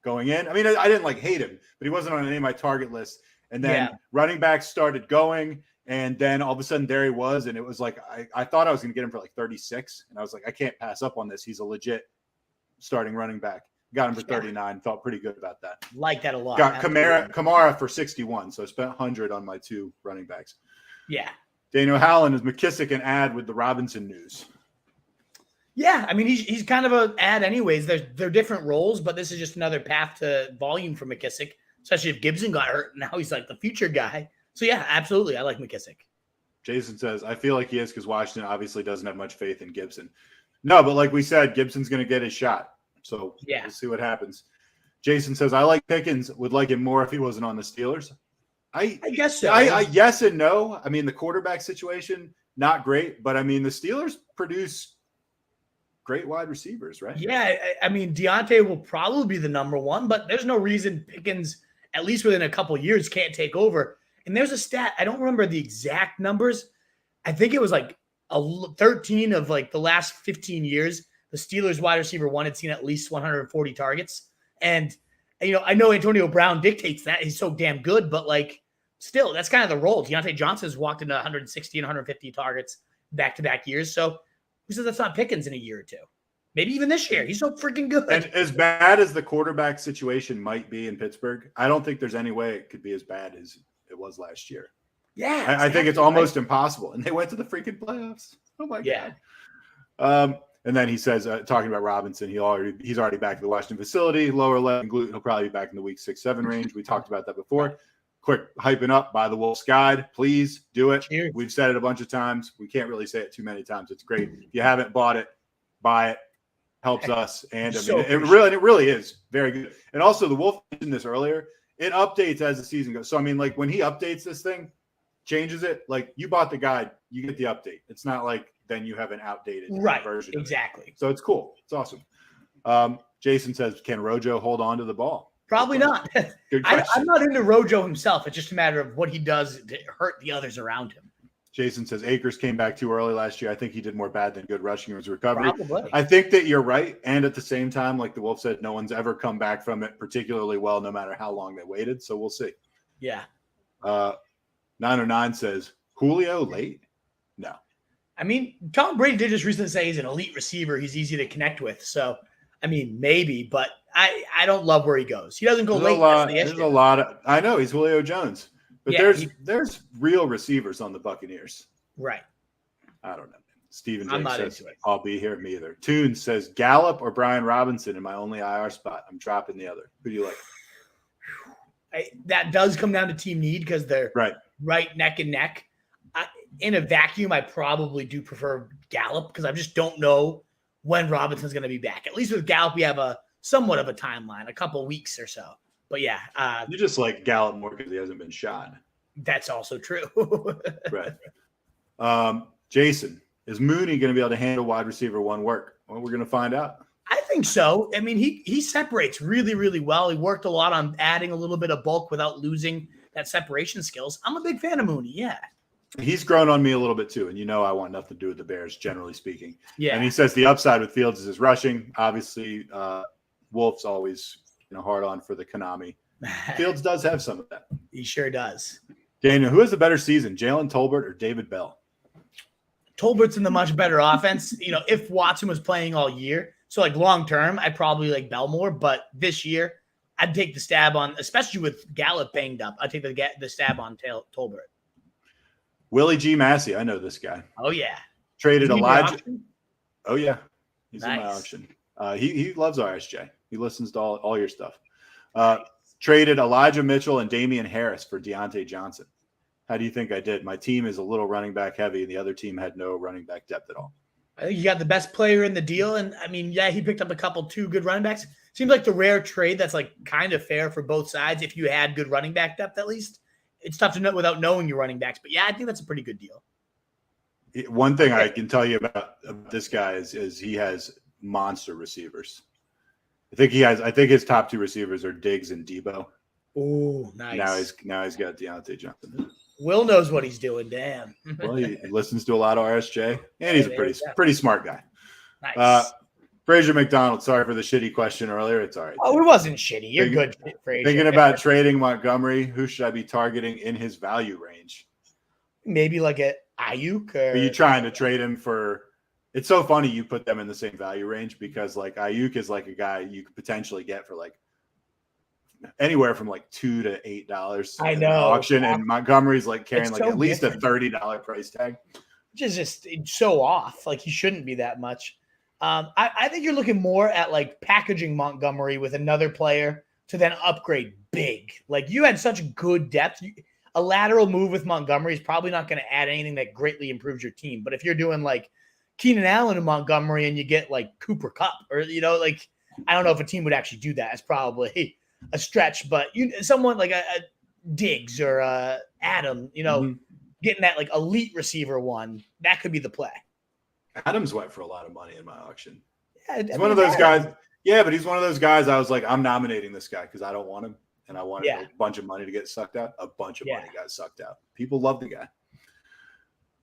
going in. I mean, I didn't hate him, but he wasn't on any of my target lists. And then running backs started going. And then all of a sudden there he was. And it was like, I thought I was going to get him for 36. And I was like, I can't pass up on this. He's a legit starting running back. Got him for 39. Felt pretty good about that. Like that a lot. Got Kamara for 61. So I spent 100 on my 2 running backs. Yeah. Daniel Hallen is McKissick an ad with the Robinson news. Yeah. I mean, he's kind of an ad anyways. They're different roles, but this is just another path to volume for McKissick, especially if Gibson got hurt. Now he's like the future guy. So, yeah, absolutely. I like McKissick. Jason says, I feel like he is because Washington obviously doesn't have much faith in Gibson. No, but like we said, Gibson's going to get his shot. So we'll see what happens. Jason says, I like Pickens. Would like him more if he wasn't on the Steelers. I guess so. Yes and no. I mean, the quarterback situation, not great. But, I mean, the Steelers produce great wide receivers, right? Yeah, I mean, Deontay will probably be the number 1. But there's no reason Pickens, at least within a couple of years, can't take over. And there's a stat, I don't remember the exact numbers. I think it was 13 of the last 15 years, the Steelers wide receiver 1 had seen at least 140 targets. And, I know Antonio Brown dictates that. He's so damn good, but still, that's kind of the role. Deontay Johnson's walked into 160 and 150 targets back-to-back years. So who says that's not Pickens in a year or two? Maybe even this year. He's so freaking good. And as bad as the quarterback situation might be in Pittsburgh, I don't think there's any way it could be as bad as it was last year. Yeah. I think it's almost impossible. And they went to the freaking playoffs. Oh my God. And then he says, talking about Robinson, he's already back at the Washington facility, lower leg and glute. He'll probably be back in the week 6-7 range. We talked about that before. Quick hyping up by the Wolves Guide. Please do it. Cheers. We've said it a bunch of times. We can't really say it too many times. It's great. If you haven't bought it, buy it. Helps us. And I mean, it really is very good. And also the Wolf mentioned this earlier. It updates as the season goes. So, I mean, when he updates this thing, changes it, you bought the guide, you get the update. It's not then you have an outdated version. Exactly. So it's cool. It's awesome. Jason says, can Rojo hold on to the ball? Probably not. Good question. I'm not into Rojo himself. It's just a matter of what he does to hurt the others around him. Jason says Akers came back too early last year. I think he did more bad than good rushing in his recovery. Probably. I think that you're right. And at the same time, like the Wolf said, no one's ever come back from it particularly well, no matter how long they waited. So we'll see. Yeah. 909 says Julio late? No. I mean, Tom Brady did just recently say he's an elite receiver. He's easy to connect with. So, I mean, maybe, but I don't love where he goes. He doesn't go late. There's a lot of – I know he's Julio Jones. But there's real receivers on the Buccaneers. Right. I don't know. Steven Drake says, I'll be here. Me either. Toon says, Gallup or Brian Robinson in my only IR spot. I'm dropping the other. Who do you like? That does come down to team need because they're right neck and neck. In a vacuum, I probably do prefer Gallup because I just don't know when Robinson's going to be back. At least with Gallup, we have a somewhat of a timeline, a couple weeks or so. But yeah. You just like Gallup more because he hasn't been shot. That's also true. Right. Jason, is Mooney going to be able to handle wide receiver 1 work? Well, we're going to find out. I think so. I mean, he separates really, really well. He worked a lot on adding a little bit of bulk without losing that separation skills. I'm a big fan of Mooney. Yeah. He's grown on me a little bit too. And I want nothing to do with the Bears, generally speaking. Yeah. And he says the upside with Fields is his rushing. Obviously, Wolf's always hard on for the Konami. Fields does have some of that. He sure does. Daniel, who has a better season, Jalen Tolbert or David Bell? Tolbert's in the much better offense. If Watson was playing all year, so long term, I'd probably like Bell more. But this year, I'd take the stab on, especially with Gallup banged up. I'd take the stab on Tolbert. Willie G. Massey, I know this guy. Oh yeah, traded Elijah. Oh yeah, he's nice. In my auction. He loves RSJ. He listens to all your stuff. Traded Elijah Mitchell and Dameon Harris for Deontay Johnson. How do you think I did? My team is a little running back heavy, and the other team had no running back depth at all. I think you got the best player in the deal. And I mean, yeah, he picked up two good running backs. Seems like the rare trade that's like kind of fair for both sides. If you had good running back depth, at least it's tough to know without knowing your running backs. But yeah, I think that's a pretty good deal. One thing I can tell you about this guy is he has monster receivers. I think his top 2 receivers are Diggs and Debo. Oh, nice. Now he's got Deontay jumping. Will knows what he's doing. Damn. Well, he listens to a lot of RSJ, and he's a pretty smart guy. Nice. Fraser McDonald, sorry for the shitty question earlier. It's all right. Oh, it wasn't shitty. You're good, Fraser. Thinking about trading Montgomery, who should I be targeting in his value range? Maybe like a Ayuk. Are you trying to trade him for? It's so funny you put them in the same value range because like Ayuk is like a guy you could potentially get for like anywhere from like $2 to $8. I know auction, and Montgomery's like carrying like at least a $30 price tag, which is just so off. Like he shouldn't be that much. I think you're looking more at like packaging Montgomery with another player to then upgrade big. Like you had such good depth. A lateral move with Montgomery is probably not going to add anything that greatly improves your team. But if you're doing like Keenan Allen and Montgomery and you get like Cooper Kupp or, like, I don't know if a team would actually do that. It's probably a stretch, but someone like a Diggs or Adam, getting that like elite receiver one, that could be the play. Adams went for a lot of money in my auction. Yeah, he's one of those guys. Yeah, but he's one of those guys I was like, I'm nominating this guy because I don't want him. And I wanted a bunch of money to get sucked out. A bunch of money got sucked out. People love the guy.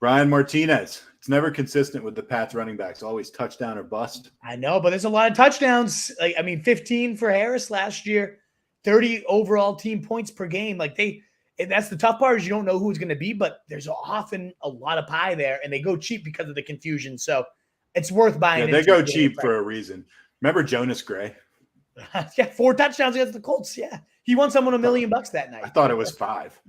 Brian Martinez. It's never consistent with the Pats running backs. Always touchdown or bust. I know, but there's a lot of touchdowns. 15 for Harris last year, 30 overall team points per game. That's the tough part is you don't know who it's going to be, but there's often a lot of pie there, and they go cheap because of the confusion. So it's worth buying. Yeah, they go cheap for a reason. Remember Jonas Gray? 4 touchdowns against the Colts. Yeah, he won someone $1 million that night. I thought it was 5.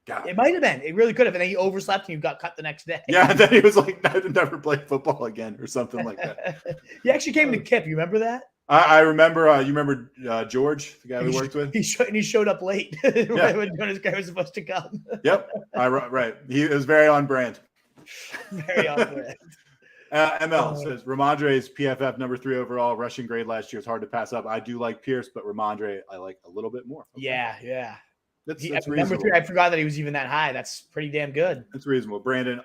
God. It might have been. It really could have. And then he overslept and you got cut the next day. Yeah, and then he was like, I never played football again or something like that. He actually came to Kip. You remember that? I remember. You remember George, the guy we worked with? He showed up late when Jonas Gray was supposed to come. Yep. Right. He was very on brand. Very on brand. ML says Rhamondre's PFF number 3 overall rushing grade last year is hard to pass up. I do like Pierce, but Rhamondre I like a little bit more. Okay. Yeah. That's number 3. I forgot that he was even that high. That's pretty damn good. That's reasonable. Brandon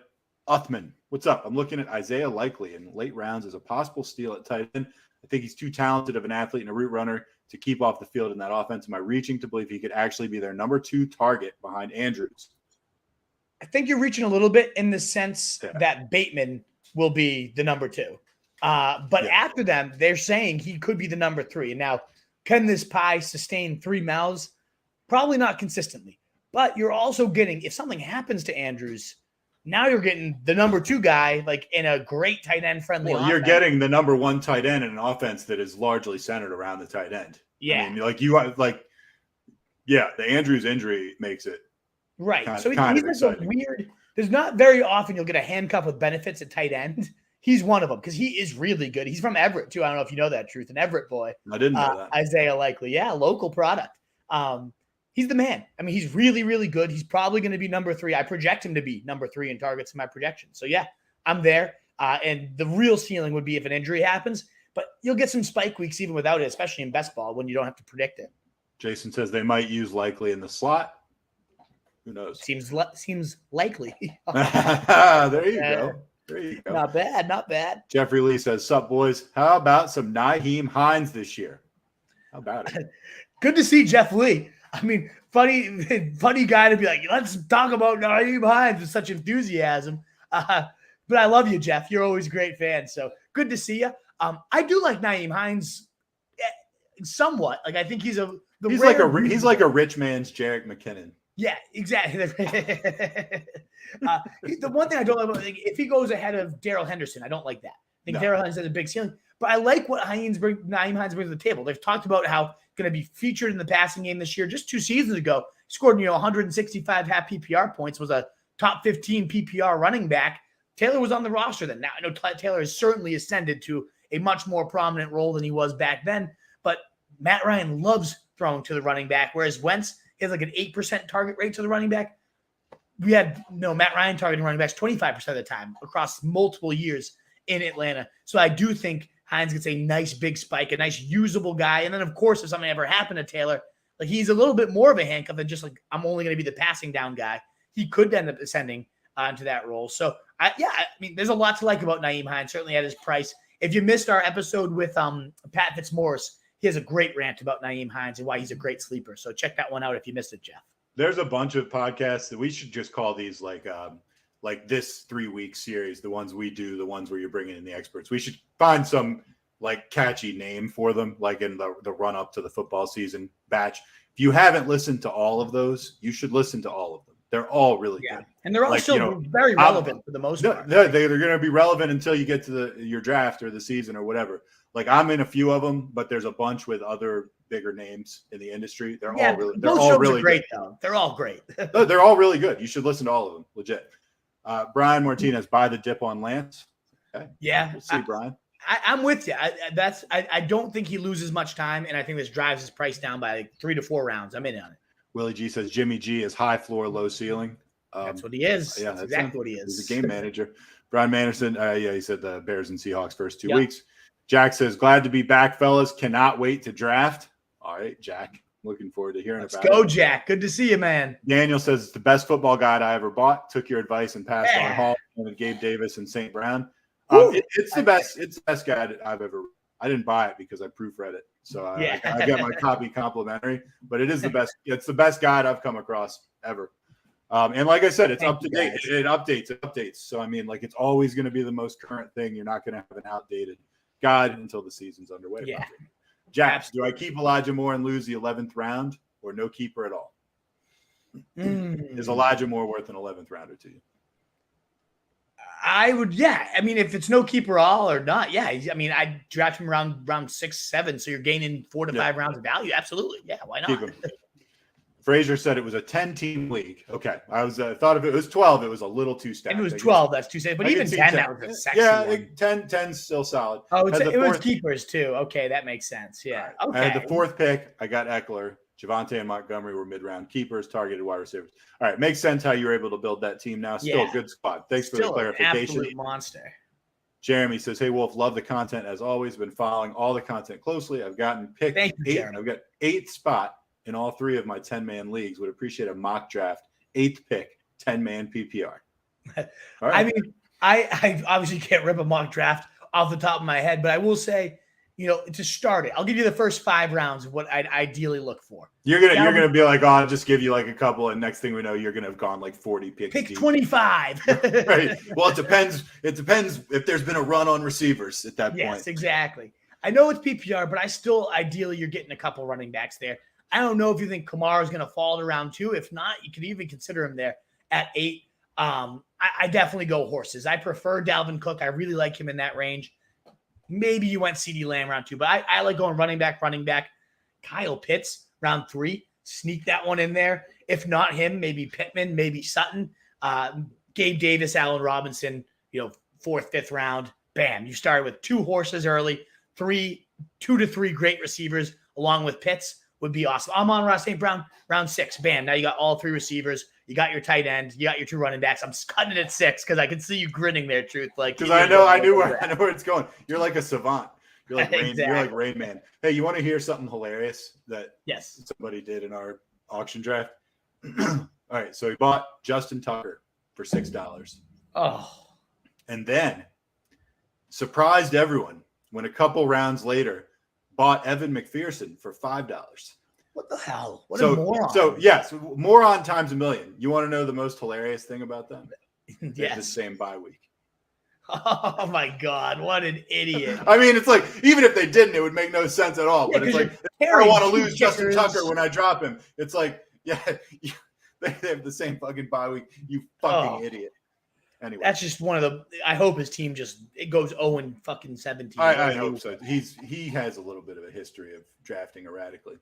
Uthman, what's up? I'm looking at Isaiah Likely in late rounds as a possible steal at tight end. I think he's too talented of an athlete and a route runner to keep off the field in that offense. Am I reaching to believe he could actually be their number 2 target behind Andrews? I think you're reaching a little bit in the sense that Bateman will be the number 2. But after them, they're saying he could be the number 3. And now, can this pie sustain 3 mouths? Probably not consistently. But you're also getting, if something happens to Andrews, now you're getting the number 2 guy, like in a great tight end friendly offense. You're getting the number 1 tight end in an offense that is largely centered around the tight end. Yeah. I mean, the Andrews injury makes it. Right. He's like a weird, there's not very often you'll get a handcuff with benefits at tight end. He's one of them because he is really good. He's from Everett too. I don't know if you know that, Truth. An Everett boy. I didn't know that. Isaiah Likely. Yeah, local product. He's the man. I mean, he's really, really good. He's probably going to be number 3. I project him to be number 3 in targets in my projection. So, yeah, I'm there. And the real ceiling would be if an injury happens. But you'll get some spike weeks even without it, especially in best ball when you don't have to predict it. Jason says they might use Likely in the slot. Who knows? Seems likely. There you go. Not bad. Jeffrey Lee says, sup, boys? How about some Nyheim Hines this year? How about it? Good to see Jeff Lee. I mean, funny guy to be like, let's talk about Nyheim Hines with such enthusiasm. But I love you, Jeff. You're always a great fan. So good to see you. I do like Nyheim Hines somewhat. Like I think he's like a rich man's Jerick McKinnon. Yeah, exactly. The one thing I don't like, if he goes ahead of Darrell Henderson, I don't like that. I think Darrell Henderson has a big ceiling. But I like what Nyheim Hines brings to the table. They've talked about how going to be featured in the passing game this year. Just 2 seasons ago, he scored 165 half PPR points, was a top 15 PPR running back. Taylor was on the roster then. Now I know Taylor has certainly ascended to a much more prominent role than he was back then. But Matt Ryan loves throwing to the running back, whereas Wentz has like an 8% target rate to the running back. We had Matt Ryan targeting running backs 25% of the time across multiple years. in Atlanta. So I do think Hines gets a nice big spike, a nice usable guy. And then, of course, if something ever happened to Taylor, like he's a little bit more of a handcuff than just like, I'm only going to be the passing down guy. He could end up ascending into that role. So, I mean, there's a lot to like about Nyheim Hines, certainly at his price. If you missed our episode with Pat Fitzmaurice, he has a great rant about Nyheim Hines and why he's a great sleeper. So check that one out if you missed it, Jeff. There's a bunch of podcasts that we should just call these like this 3-week series, the ones we do, the ones where you're bringing in the experts. We should find some like catchy name for them, like in the run up to the football season batch. If you haven't listened to all of those, you should listen to all of them. They're all really good. And they're all still very relevant for the most part. They're going to be relevant until you get to your draft or the season or whatever. Like I'm in a few of them, but there's a bunch with other bigger names in the industry. They're all really great though. They're all great. They're all really good. You should listen to all of them. Legit. Brian Martinez, buy the dip on Lance. Okay. Yeah. We'll see, Brian. I'm with you. I don't think he loses much time, and I think this drives his price down by like 3 to 4 rounds. I'm in on it. Willie G says Jimmy G is high floor, low ceiling. That's what he is. Yeah, that's exactly what he is. He's a game manager. Brian Manderson, he said the Bears and Seahawks first 2 weeks. Jack says, glad to be back, fellas. Cannot wait to draft. All right, Jack. Looking forward to hearing about it. Let's go, Jack. Good to see you, man. Daniel says it's the best football guide I ever bought. Took your advice and passed on Hall and Gabe Davis and St. Brown. It's the best. It's the best guide I've ever. I didn't buy it because I proofread it, so I got my copy complimentary. But it is the best. It's the best guide I've come across ever. And like I said, it's up to date. It updates. So I mean, like it's always going to be the most current thing. You're not going to have an outdated guide until the season's underway. Yeah. Jax, do I keep Elijah Moore and lose the 11th round, or no keeper at all? Is Elijah Moore worth an 11th rounder to you? I would, I mean, if it's no keeper all or not, I mean, I'd draft him around 6, 7, so you're gaining 4 to 5 rounds of value. Absolutely, why not? Frazier said it was a 10-team league. Okay, I was thought if it was 12, it was a little too stacked. If it was 12, that's too safe. But even 10, that was a sexy one. 10's still solid. Oh, it was keepers too. Okay, that makes sense. Yeah. Right. Okay. I had the 4th pick. I got Ekeler. Javonte and Montgomery were mid-round keepers, targeted wide receivers. All right, makes sense how you were able to build that team now. Still a good squad. Thanks for the clarification. Absolute monster. Jeremy says, hey, Wolf, love the content as always. Been following all the content closely. I've gotten picked 8. Jeremy. I've got 8th spot in all 3 of my 10-man leagues. Would appreciate a mock draft. 8th pick, 10-man PPR. All right. I mean, I obviously can't rip a mock draft off the top of my head, but I will say, to start it, I'll give you the first 5 rounds of what I'd ideally look for. You're gonna be like, I'll just give you like a couple, and next thing we know, you're gonna have gone like 40 picks. Pick deep. 25. Right. Well, it depends. It depends if there's been a run on receivers at that point. Yes, exactly. I know it's PPR, but I still ideally you're getting a couple running backs there. I don't know if you think Kamara is going to fall to round 2. If not, you could even consider him there at 8. I definitely go horses. I prefer Dalvin Cook. I really like him in that range. Maybe you went CeeDee Lamb round 2, but I like going running back. Kyle Pitts round 3. Sneak that one in there. If not him, maybe Pittman, maybe Sutton. Gabe Davis, Allen Robinson, 4th, 5th round. Bam. You started with 2 horses early, 2 to 3 great receivers along with Pitts. Would be awesome. Amon-Ra St. Brown, round 6. Bam. Now you got all 3 receivers. You got your tight end. You got your 2 running backs. I'm cutting it at 6 because I can see you grinning there, Truth. Like, because I know where it's going. You're like a savant. You're like exactly. You're like Rain Man. Hey, you want to hear something hilarious that yes somebody did in our auction draft? All right, so he bought Justin Tucker for $6. Oh, and then surprised everyone when a couple rounds later bought Evan McPherson for $5. What the hell? What a moron. So, yes, moron times a million. You want to know the most hilarious thing about them? Yes. The same bye week. Oh, my God. What an idiot. I mean, it's like, even if they didn't, it would make no sense at all. But it's like, I don't want to lose Justin Tucker when I drop him. It's like, they have the same fucking bye week. You fucking idiot. Anyway, that's just one of the. I hope his team it goes 0-17. I hope so. He has a little bit of a history of drafting erratically.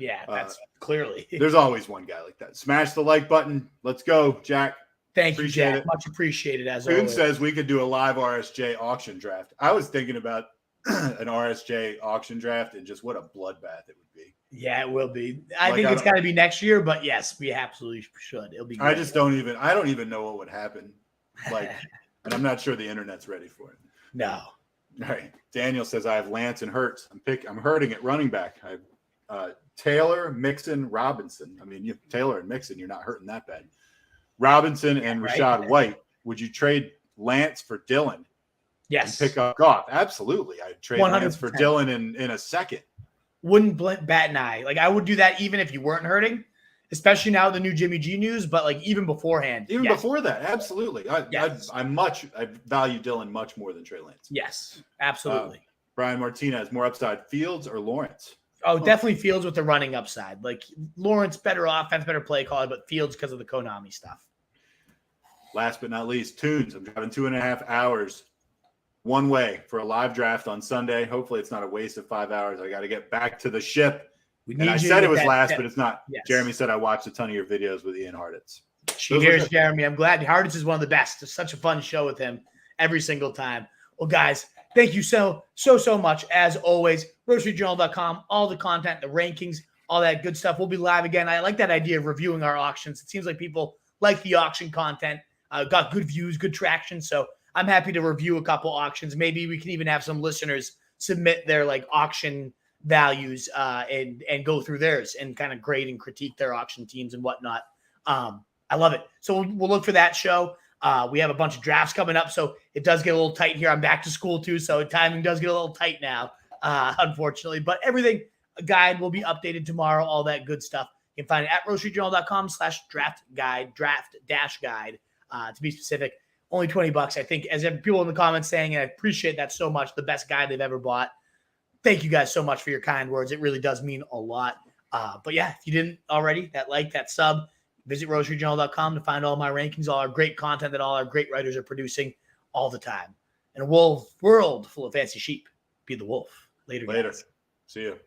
Yeah, that's clearly. There's always one guy like that. Smash the like button. Let's go, Jack. Thank you, Jack. Much appreciated as Boone always. says we could do a live RSJ auction draft. I was thinking about an RSJ auction draft and just what a bloodbath it would be. Yeah, it will be. I think it's got to be next year, but yes, we absolutely should. It'll be great. I don't even know what would happen. And I'm not sure the internet's ready for it. No. All right. Daniel says I have Lance and Hurts. I'm hurting at running back. I have Taylor, Mixon, Robinson. I mean, Taylor and Mixon, you're not hurting that bad. Robinson and Rashad White. Would you trade Lance for Dylan? Yes. And pick up Goff? Absolutely. I'd trade 100%. Lance for Dylan in a second. Wouldn't bat an eye. Like, I would do that even if you weren't hurting, especially now the new Jimmy G news, but like even beforehand. Even before that, absolutely. I value Dylan much more than Trey Lance. Yes, absolutely. Brian Martinez, more upside, Fields or Lawrence? Oh, definitely Fields with the running upside. Like Lawrence, better offense, better play caller, but Fields because of the Konami stuff. Last but not least, Tunes. I'm driving 2.5 hours one way for a live draft on Sunday. Hopefully it's not a waste of 5 hours. I got to get back to the ship. And I said it was last, but it's not. Yes. Jeremy said I watched a ton of your videos with Ian Harditz. Cheers, Jeremy. I'm glad. Harditz is one of the best. It's such a fun show with him every single time. Well, guys, thank you so much. As always, RotoStreetJournal.com, all the content, the rankings, all that good stuff. We'll be live again. I like that idea of reviewing our auctions. It seems like people like the auction content. Got good views, good traction. So I'm happy to review a couple auctions. Maybe we can even have some listeners submit their like auction values and go through theirs and kind of grade and critique their auction teams and whatnot. I love it. So we'll look for that show. We have a bunch of drafts coming up, so it does get a little tight here. I'm back to school too, so timing does get a little tight now, unfortunately. But everything guide will be updated tomorrow, all that good stuff. You can find it at RotoStreetJournal.com/draft dash guide to be specific. Only $20, I think, as people in the comments saying, and I appreciate that so much, the best guide they've ever bought. Thank you guys so much for your kind words. It really does mean a lot. But yeah, if you didn't already, that sub, visit RotoStreetJournal.com to find all my rankings, all our great content that all our great writers are producing all the time. In a world full of fancy sheep, be the wolf. Later. Guys. See you.